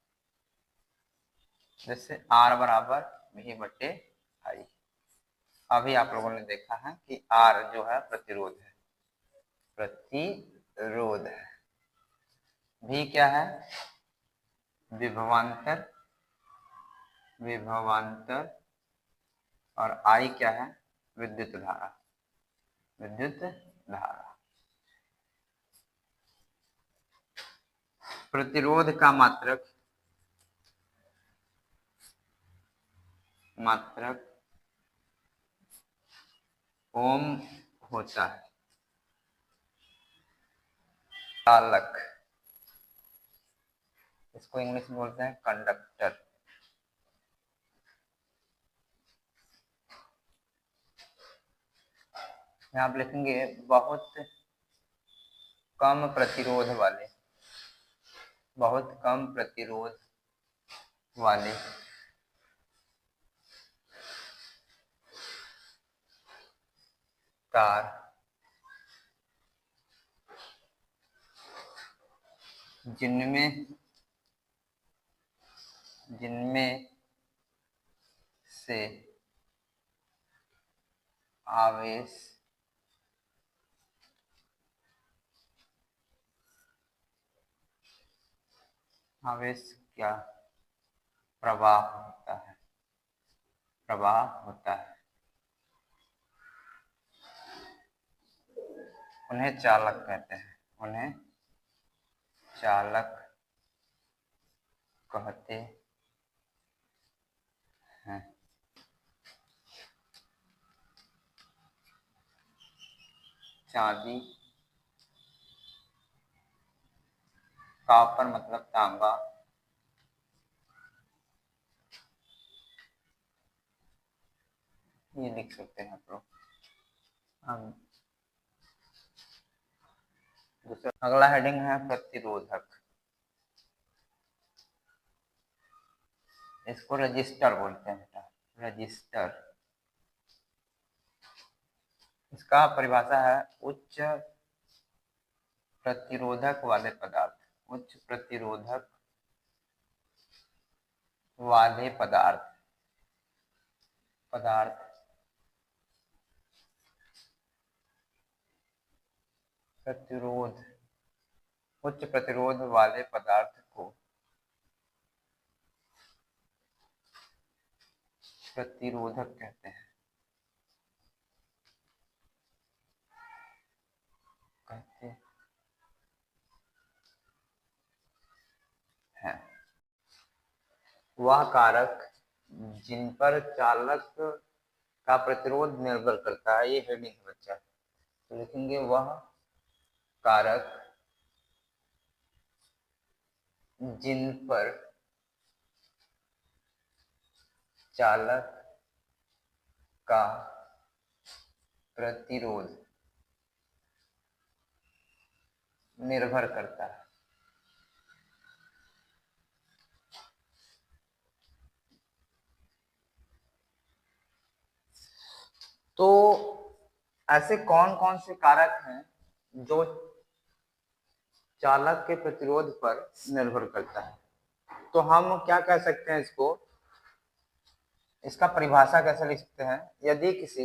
जैसे R बराबर V बटे I। अभी आप लोगों ने देखा है कि R जो है प्रतिरोध है, प्रतिरोध है। V क्या है? विभवांतर, विभवांतर। और I क्या है? विद्युत धारा, विद्युत धारा। प्रतिरोध का मात्रक, मात्रक ओम होता है। चालक, इसको इंग्लिश में बोलते हैं कंडक्टर। यहाँ आप लिखेंगे बहुत कम प्रतिरोध वाले, बहुत कम प्रतिरोध वाले तार जिनमें से आवेश क्या प्रवाह होता है, प्रवाह होता है, उन्हें चालक कहते हैं, उन्हें चालक कहते हैं। चांदी, कॉपर मतलब तांबा, ये लिख सकते हैं आप लोग। दूसरा अगला हेडिंग है प्रतिरोधक। इसको रजिस्टर बोलते हैं बेटा, रजिस्टर। इसका परिभाषा है उच्च प्रतिरोधक वाले पदार्थ, उच्च प्रतिरोधक वाले पदार्थ, पदार्थ प्रतिरोध, उच्च प्रतिरोध वाले पदार्थ को प्रतिरोधक कहते हैं, कहते हैं। वह कारक जिन पर चालक का प्रतिरोध निर्भर करता है, ये हेडिंग है बच्चा। तो लिखेंगे वह कारक जिन पर चालक का प्रतिरोध निर्भर करता है। तो ऐसे कौन कौन से कारक हैं जो चालक के प्रतिरोध पर निर्भर करता है? तो हम क्या कह सकते हैं इसको, इसका परिभाषा कैसे लिख सकते हैं? यदि किसी,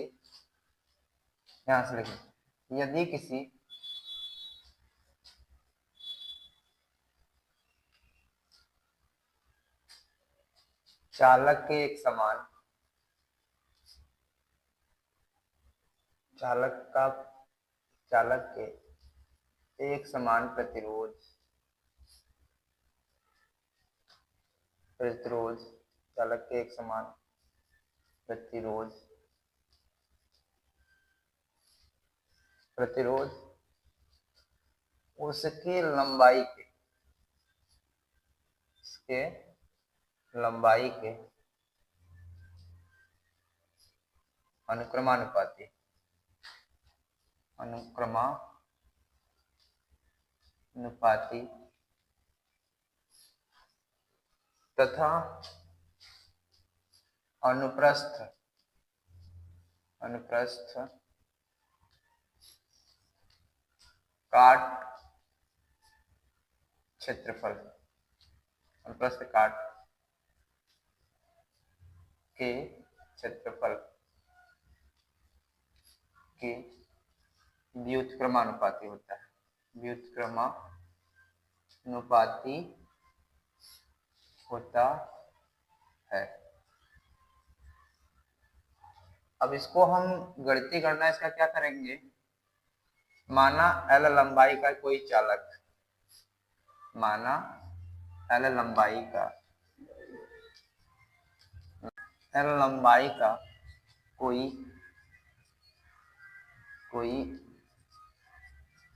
यहां से लिखिए, यदि किसी चालक के एक समान, चालक के एक समान प्रतिरोध, चालक के एक समान प्रतिरोध, उसके लंबाई के अनुक्रमानुपाती तथा अनुप्रस्थ काट क्षेत्रफल, अनुप्रस्थ काट के क्षेत्रफल के व्युत्क्रमानुपाती होता है, व्युत्क्रमानुपाती होता है। अब इसको हम गणितीय गणना इसका क्या करेंगे, माना L लंबाई का कोई चालक, माना L लंबाई का कोई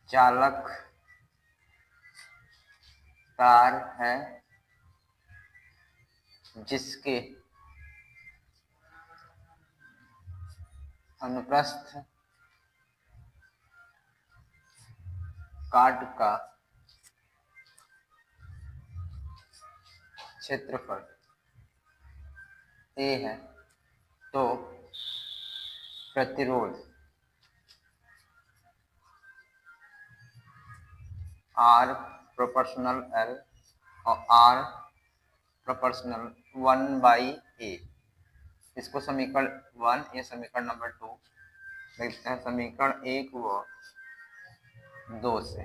चालक तार है जिसके अनुप्रस्थ काट का क्षेत्रफल A है, तो प्रतिरोध R प्रोपोर्शनल L और R प्रोपोर्शनल 1/A। इसको समीकरण 1, ये समीकरण नंबर 2 देखते हैं। समीकरण 1 व 2 से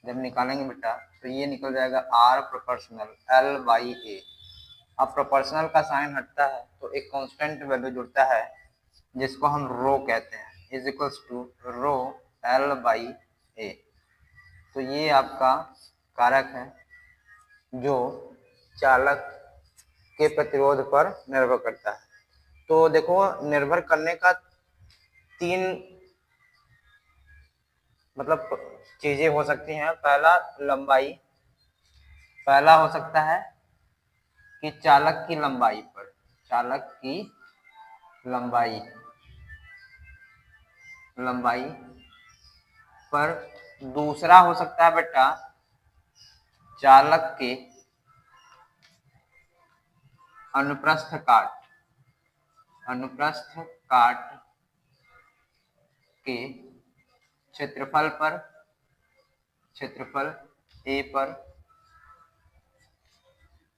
जब निकालेंगे बेटा तो ये निकल जाएगा R प्रोपोर्शनल L/A। अब प्रोपोर्शनल का साइन हटता है तो एक कांस्टेंट वैल्यू जुड़ता है जिसको हम रो कहते हैं, is equals to row L/A। तो ये आपका कारक है जो चालक के प्रतिरोध पर निर्भर करता है। तो देखो निर्भर करने का 3 मतलब चीजें हो सकती हैं। पहला लंबाई, पहला हो सकता है कि चालक की लंबाई पर, चालक की लंबाई पर। दूसरा हो सकता है बेटा चालक के अनुप्रस्थ काट के क्षेत्रफल पर, क्षेत्रफल A पर।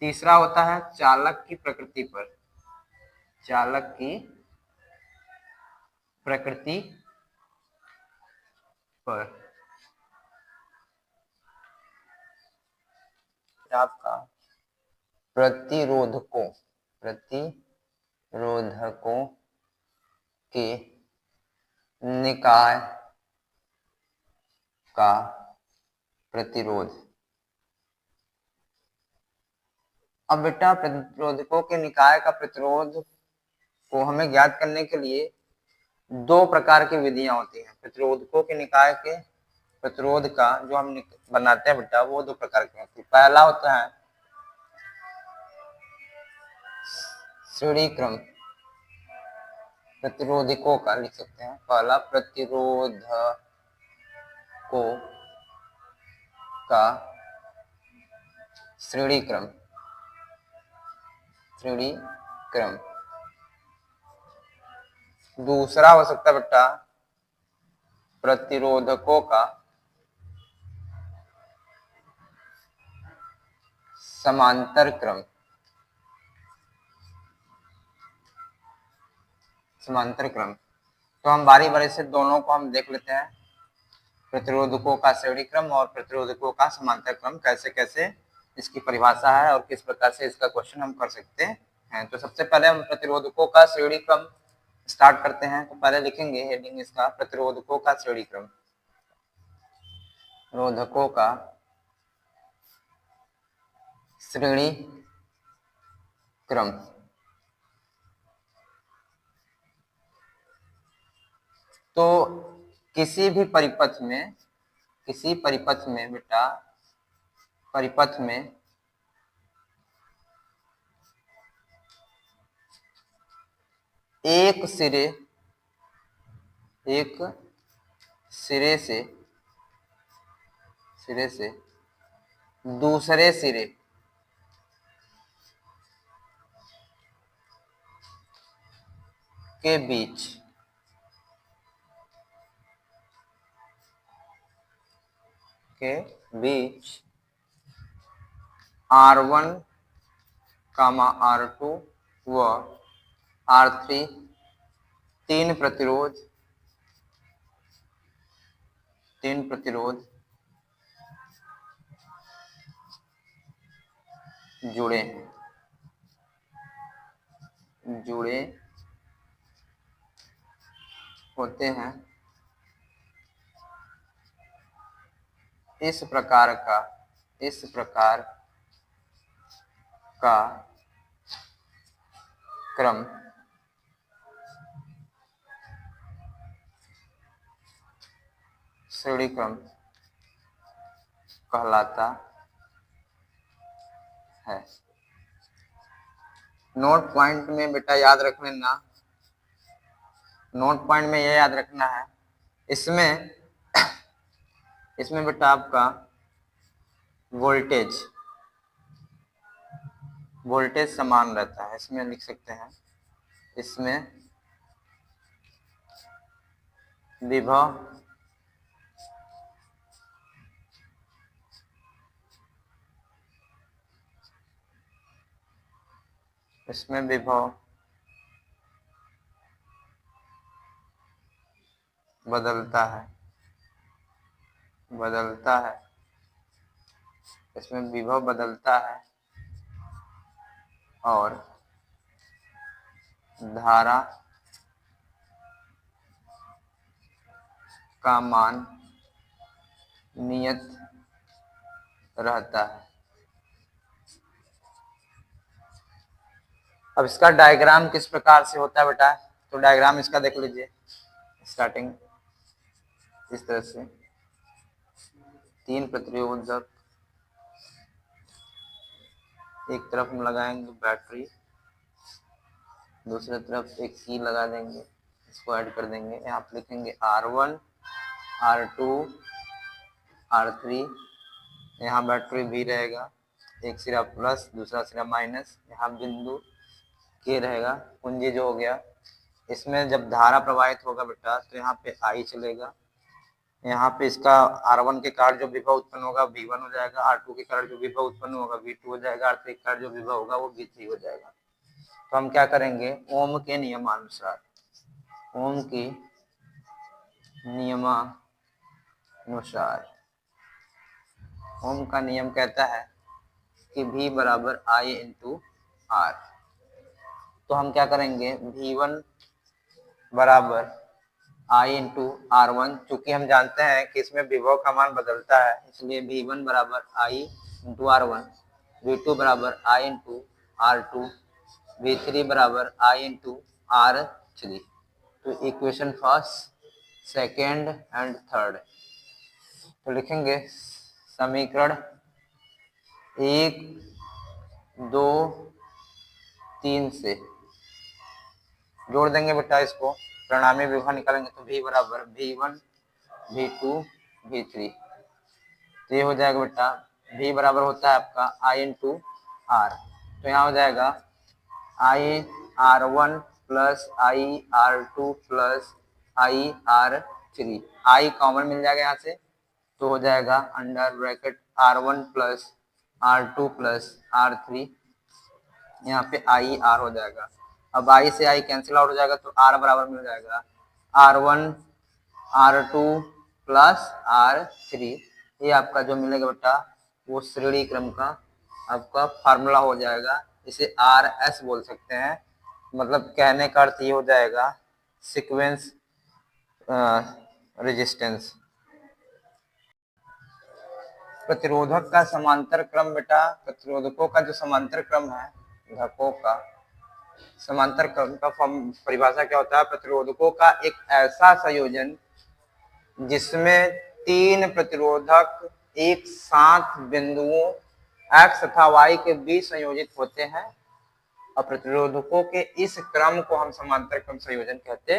तीसरा होता है चालक की प्रकृति पर, चालक की प्रकृति पर। आपका प्रतिरोधकों के निकाय का प्रतिरोध। अब बेटा प्रतिरोधकों के निकाय का प्रतिरोध को हमें ज्ञात करने के लिए 2 प्रकार की विधियां होती हैं। प्रतिरोधकों के निकाय के प्रतिरोध का जो हम बनाते हैं बेटा वो 2 प्रकार की होती है। पहला होता है श्रेणी क्रम प्रतिरोधकों का, लिख सकते हैं पहला प्रतिरोधकों का श्रेणी क्रम। दूसरा हो सकता है बेटा प्रतिरोधकों का समांतर क्रम। तो हम बारी बारी से दोनों को हम देख लेते हैं, प्रतिरोधकों का श्रेणी क्रम और प्रतिरोधकों का समांतर क्रम कैसे कैसे इसकी परिभाषा है और किस प्रकार से इसका क्वेश्चन हम कर सकते हैं। तो सबसे पहले हम प्रतिरोधकों का श्रेणी क्रम स्टार्ट करते हैं। तो पहले लिखेंगे हेडिंग इसका प्रतिरोधकों का श्रेणी क्रम, रोधकों का श्रेणी क्रम। तो किसी भी परिपथ में, बेटा परिपथ में एक सिरे से दूसरे सिरे के बीच R1, R2 व R3 तीन प्रतिरोध जुड़े होते हैं। इस प्रकार का क्रम श्रेणी क्रम कहलाता है। नोट पॉइंट में बेटा याद रख लेना, नोट पॉइंट में यह याद रखना है, इसमें बेटा आपका वोल्टेज समान रहता है। इसमें लिख सकते हैं, इसमें विभव बदलता है, इसमें विभव बदलता है और धारा का मान नियत रहता है। अब इसका डायग्राम किस प्रकार से होता है बेटा, तो डायग्राम इसका देख लीजिए। स्टार्टिंग इस तरह से, तीन प्रतिरोधक, एक तरफ हम लगाएंगे बैटरी, दूसरी तरफ एक की लगा देंगे, इसको ऐड कर देंगे। यहाँ पे लिखेंगे R1, R2, R3, यहाँ बैटरी भी रहेगा, एक सिरा प्लस दूसरा सिरा माइनस, यहाँ बिंदु के रहेगा, कुंजी जो हो गया। इसमें जब धारा प्रवाहित होगा बेटा तो यहाँ पे I चलेगा, यहाँ पे इसका R1 के कारण जो विभव उत्पन्न होगा V1 हो जाएगा, R2 के कारण जो विभव उत्पन्न होगा V2 हो जाएगा, R3 के कारण जो विभव होगा वो V3 हो जाएगा। तो हम क्या करेंगे, ओम के नियमानुसार, ओम के नियमानुसार, ओम का नियम कहता है कि V बराबर I इंटू R। तो हम क्या करेंगे, V1 बराबर I इंटू R1, चूंकि हम जानते हैं कि इसमें विभव का मान बदलता है, इसलिए V1 बराबर I इंटू R1, V2 बराबर I इंटू R2, V3 बराबर I इंटू R3। तो equation first, second and third, तो लिखेंगे समीकरण 1, 2, 3 से जोड़ देंगे बेटा इसको, परिणामी विभव निकालेंगे तो V बराबर V1, V2, V3। तो ये हो जाएगा बेटा, V बराबर होता है आपका I इंटू R, तो यहाँ हो जाएगा I R1 plus I R2 plus I R3, I common मिल जाएगा यहाँ से, तो हो जाएगा under bracket R1 plus R2 plus R3, यहाँ पे I R हो जाएगा। अब I से I कैंसिल आउट हो जाएगा तो R बराबर मिल जाएगा R1 R2 प्लस R3। ये आपका जो मिलेगा बेटा वो श्रेणी क्रम का आपका फार्मूला हो जाएगा, इसे RS बोल सकते हैं। मतलब कहने का अर्थ ये हो जाएगा सीक्वेंस रेजिस्टेंस। प्रतिरोधक का समांतर क्रम बेटा, प्रतिरोधकों का जो समांतर क्रम है, घटकों का समांतर क्रम का परिभाषा क्या होता है, प्रतिरोधकों का एक ऐसा संयोजन जिसमें तीन प्रतिरोधक एक साथ बिंदुओं X तथा Y के बीच संयोजित होते हैं, और प्रतिरोधकों के इस क्रम को हम समांतर क्रम संयोजन कहते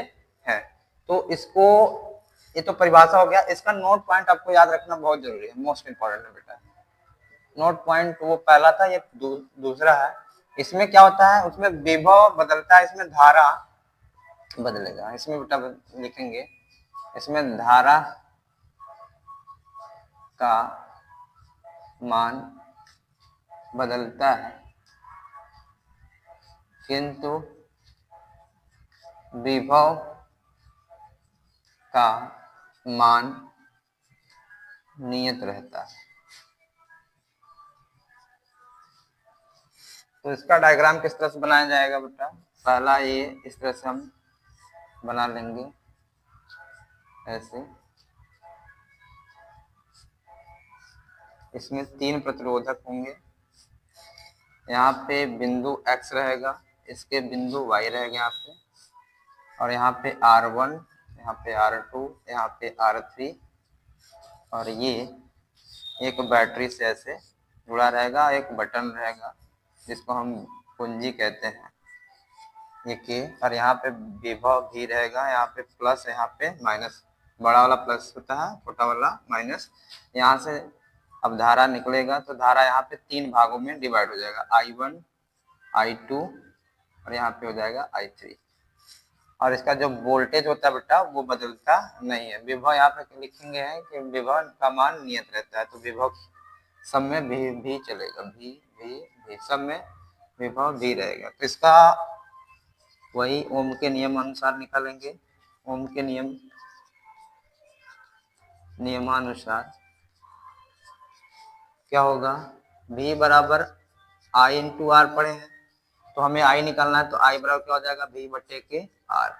हैं। तो इसको, ये तो परिभाषा हो गया, इसका नोट पॉइंट आपको याद रखना बहुत जरूरी है, मोस्ट इंपॉर्टेंट है बेटा। नोट पॉइंट वो पहला था, ये दूसरा है। इसमें क्या होता है, उसमें विभव बदलता है, इसमें धारा बदलेगा। इसमें बेटा लिखेंगे, इसमें धारा का मान बदलता है, किंतु विभव का मान नियत रहता है। तो इसका डायग्राम किस तरह से बनाया जाएगा बेटा? पहला ये इस तरह से हम बना लेंगे, ऐसे। इसमें 3 प्रतिरोधक होंगे। यहाँ पे बिंदु x रहेगा, इसके बिंदु y रहेगा यहाँ पे, और यहाँ पे R1, यहाँ पे R2, यहाँ पे R3, और ये एक बैटरी से ऐसे जुड़ा रहेगा, एक बटन रहेगा जिसको हम कुंजी कहते हैं, ये के। और यहाँ पे विभव भी रहेगा, यहाँ पे प्लस, यहाँ पे माइनस। बड़ा वाला प्लस होता है, छोटा वाला माइनस। यहाँ से अब धारा निकलेगा तो धारा यहाँ पे 3 भागों में डिवाइड हो जाएगा, I1, I2 और यहाँ पे हो जाएगा I3। और इसका जो वोल्टेज होता है बेटा वो बदलता नहीं है। विभव यहाँ पे लिखेंगे है कि विभव का मान नियत रहता है, तो विभव सब में भी चलेगा, भी सब में विभव भी रहेगा। तो इसका वही ओम के नियम अनुसार निकालेंगे। ओम के नियमानुसार क्या होगा? V बराबर I इंटू आर पढ़े हैं, तो हमें I निकालना है, तो I बराबर क्या हो जाएगा? V बटे के R।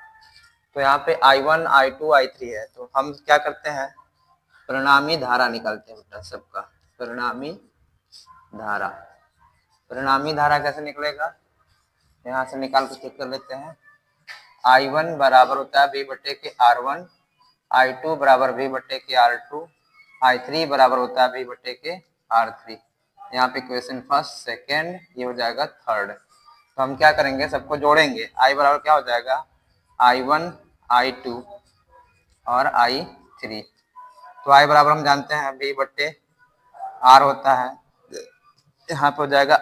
तो यहाँ पे I1, I2, I3 है, तो हम क्या करते हैं? परिणामी धारा निकालते हैं बेटा सबका। परिणामी धारा कैसे निकलेगा? यहाँ से निकाल के चेक कर लेते हैं। I1 बराबर होता है V बटे के R1, I2 बराबर V बटे के R2, I3 बराबर होता है V बटे के R3। यहाँ पे क्वेश्चन फर्स्ट, सेकेंड, ये हो जाएगा थर्ड। तो हम क्या करेंगे? सबको जोड़ेंगे। I बराबर क्या हो जाएगा? I1, I2 और I3। तो I बराबर हम जानते हैं V बटे R होता है, यहाँ पे हो जाएगा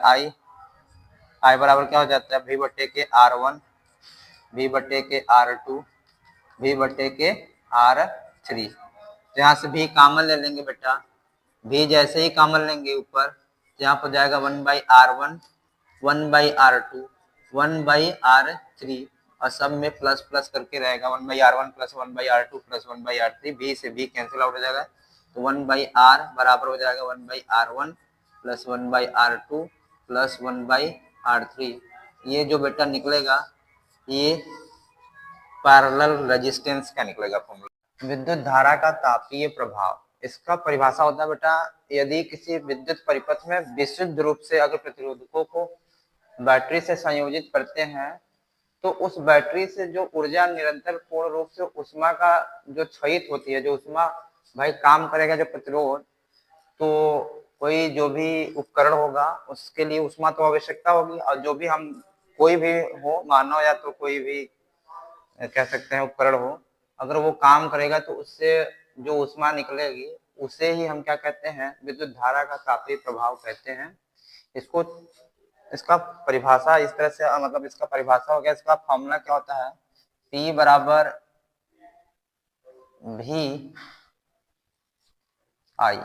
I बराबर क्या हो जाता है? V बटे के R1, V बटे के R2, V बटे के R3। तो यहाँ से V कॉमन ले लेंगे बेटा। V जैसे ही कॉमन लेंगे ऊपर, यहाँ पर जाएगा 1/R1, 1/R2, 1/R3, और सब में प्लस प्लस करके रहेगा 1/R1 plus 1/R2 plus 1/R3। V से V कैंसिल आउट हो जाएगा, तो 1/R बराबर हो जाएगा 1/R1 plus 1/R2 plus 1/R3। ये जो बेटा निकलेगा ये पैरेलल रेजिस्टेंस का निकलेगा फॉर्मूला। विद्युत धारा का तापीय प्रभाव, इसका परिभाषा होता है बेटा, यदि किसी विद्युत परिपथ में विशुद्ध रूप से अगर प्रतिरोधकों को बैटरी से संयोजित करते हैं, तो उस बैटरी से जो ऊर्जा निरंतर पूर्ण रूप से उष्मा का जो क्षयित होती है, जो उष्मा भाई काम करेगा, जो प्रतिरोध, तो कोई जो भी उपकरण होगा उसके लिए उष्मा तो आवश्यकता होगी, और जो भी हम कोई भी हो, मानव या तो कोई भी कह सकते हैं उपकरण हो, अगर वो काम करेगा तो उससे जो उष्मा निकलेगी उसे ही हम क्या कहते हैं? विद्युत धारा का तापीय प्रभाव कहते हैं। इसको, इसका परिभाषा इस तरह से, मतलब इसका परिभाषा हो गया। इसका फॉर्मूला क्या होता है? P बराबर V I,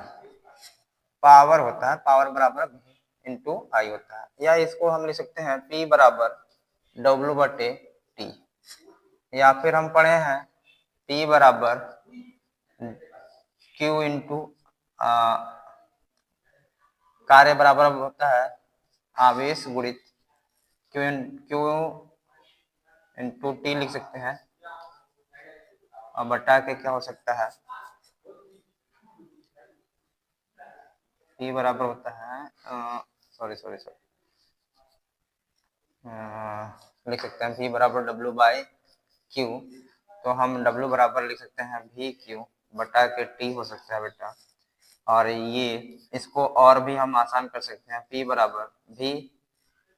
पावर होता है, पावर बराबर V इंटू I होता है। या इसको हम लिख सकते हैं P बराबर W बटे T, या फिर हम पढ़े हैं P बराबर Q इंटू कार्य बराबर होता है आवेश गुणित Q इंटू T लिख सकते हैं, और बटा के क्या हो सकता है? P बराबर होता है लिख सकते हैं V बराबर W बाई Q। तो हम W बराबर लिख सकते हैं VQ बटा के T हो सकता है बेटा। और ये इसको और भी हम आसान कर सकते हैं, P बराबर V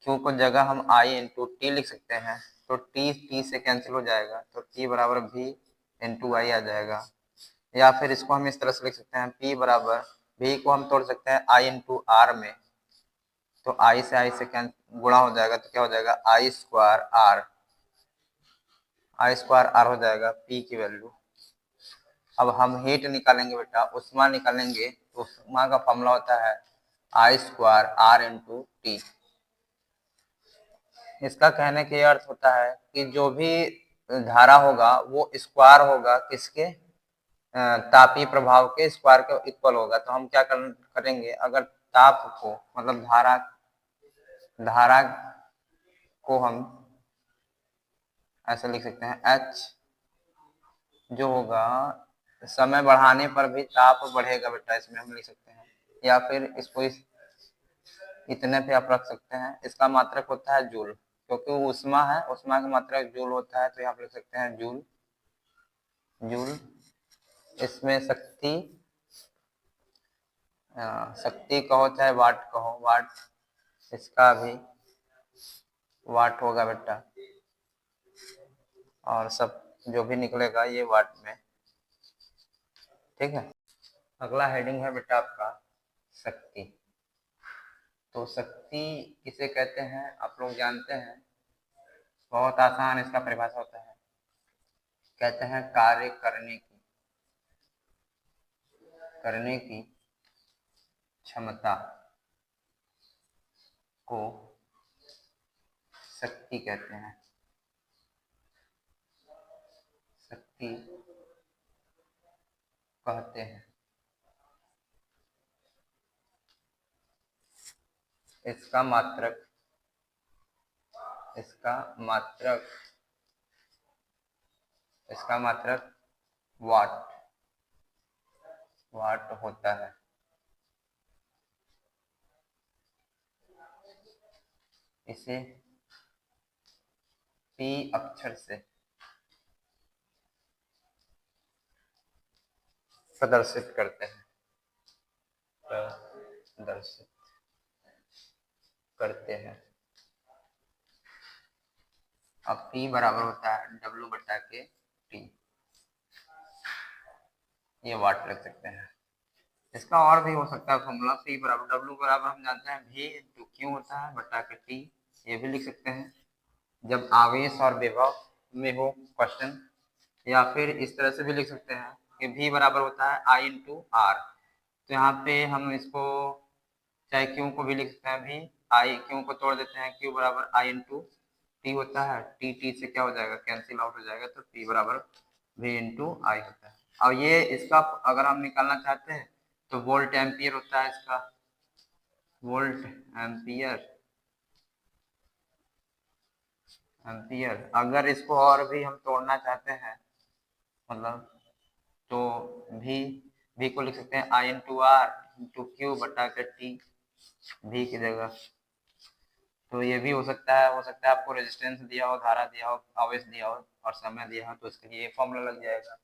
Q को जगह हम I इंटू T लिख सकते हैं, तो T से कैंसिल हो जाएगा, तो T बराबर V इंटू I आ जाएगा। या फिर इसको हम इस तरह से लिख सकते हैं, P बराबर V को हम तोड़ सकते हैं I इंटू R में, तो I से गुणा हो जाएगा, तो क्या हो जाएगा? I स्क्वायर R हो जाएगा P की वैल्यू। अब हम हीट निकालेंगे बेटा, उष्मा निकालेंगे, तो उष्मा का फॉर्मूला होता है आई स्क्वायर आर इंटू टी। इसका कहने के अर्थ होता है कि जो भी धारा होगा वो स्क्वायर होगा किसके, तापीय प्रभाव के स्क्वायर के इक्वल होगा। तो हम क्या करेंगे, अगर ताप को मतलब धारा को हम ऐसे लिख सकते हैं, H जो होगा समय बढ़ाने पर भी ताप बढ़ेगा बेटा, इसमें हम लिख सकते हैं, या फिर इसको इतने पे आप रख सकते हैं। इसका मात्रक होता है जूल, क्योंकि वो उष्मा है, उष्मा का मात्रक जूल होता है, तो यहाँ पे लिख सकते हैं जूल। जूल इसमें शक्ति कहो चाहे वाट कहो, वाट इसका भी वाट होगा बेटा, और सब जो भी निकलेगा ये वाट में। ठीक है, अगला हेडिंग है बेटा आपका शक्ति। तो शक्ति किसे कहते हैं आप लोग जानते हैं, बहुत आसान इसका परिभाषा होता है, कहते हैं कार्य करने की क्षमता को शक्ति कहते हैं। शक्ति कहते हैं। इसका मात्रक वाट होता है। इसे P अक्षर से प्रदर्शित करते हैं, अब P बराबर होता है W बटा के T, ये वाट रख सकते हैं। इसका और भी हो सकता है फॉर्मूला, P बराबर W बराबर हम जानते हैं V इंटू Q होता है बटा के T, ये भी लिख सकते हैं जब आवेश और विभव में हो क्वेश्चन। या फिर इस तरह से भी लिख सकते हैं कि V बराबर होता है I इंटू R, तो यहाँ पे हम इसको चाहे Q को भी लिख सकते हैं, V I, Q को तोड़ देते हैं, Q बराबर I इंटू T होता है, T से क्या हो जाएगा, कैंसिल आउट हो जाएगा, तो P बराबर V इंटू I होता है। और ये इसका अगर हम निकालना चाहते हैं तो वोल्ट एम्पियर होता है इसका, वोल्ट एम्पियर। अगर इसको और भी हम तोड़ना चाहते हैं मतलब, तो भी को लिख सकते हैं I into R into Q बटा के T, भी की जगह। तो ये भी हो सकता है आपको रेजिस्टेंस दिया हो, धारा दिया हो, आवेश दिया हो और समय दिया हो, तो इसके लिए फॉर्मूला लग जाएगा।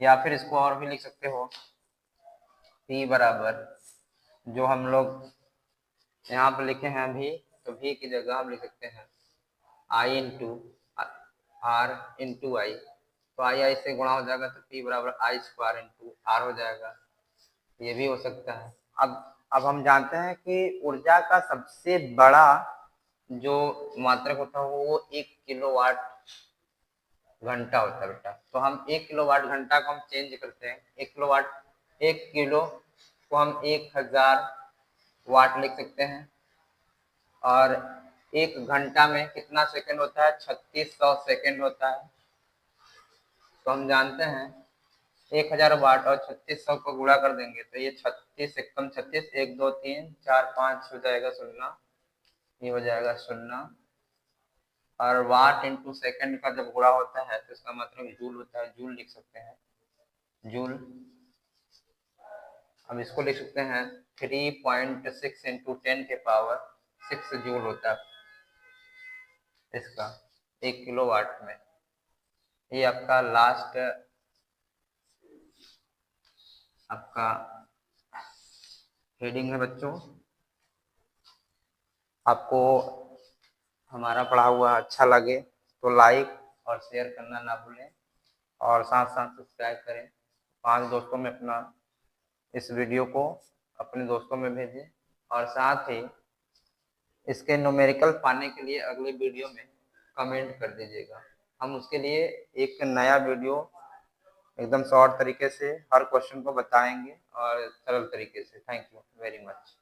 या फिर इसको और भी लिख सकते हो, P बराबर जो हम लोग यहाँ पर लिखे हैं भी, तो भी की जगह हम लिख सकते हैं I इंटू R इंटू आई, तो आई से गुणा हो जाएगा, तो P बराबर I स्क्वायर इंटू R हो जाएगा, ये भी हो सकता है। अब हम जानते हैं कि ऊर्जा का सबसे बड़ा जो मात्रक होता है वो 1 किलोवाट घंटा होता है बेटा। तो हम 1 किलोवाट घंटा को हम चेंज करते हैं, 1 किलो को हम 1000 वाट लिख सकते हैं, और 1 घंटा में कितना सेकंड होता है, 3600 सेकंड होता है। तो हम जानते हैं 1000 वाट और 3600 को गुणा कर देंगे तो ये 36 एकम 36, 1 2 3 4 5 हो जाएगा 0, ये हो जाएगा 0। और वाट इंटू सेकंड का जब गुणा होता है तो इसका मतलब जूल होता है, जूल लिख सकते हैं, जूल। अब इसको लिख सकते हैं 3.6 इंटू 10 के पावर 6 जूल होता है इसका 1 किलोवाट में। ये आपका लास्ट आपका हेडिंग है बच्चों। आपको हमारा पढ़ा हुआ अच्छा लगे तो लाइक और शेयर करना ना भूलें, और साथ साथ सब्सक्राइब करें। 5 दोस्तों में अपना इस वीडियो को अपने दोस्तों में भेजें, और साथ ही इसके न्यूमेरिकल पाने के लिए अगले वीडियो में कमेंट कर दीजिएगा। हम उसके लिए एक नया वीडियो एकदम शॉर्ट तरीके से हर क्वेश्चन को बताएंगे और सरल तरीके से। Thank you very much.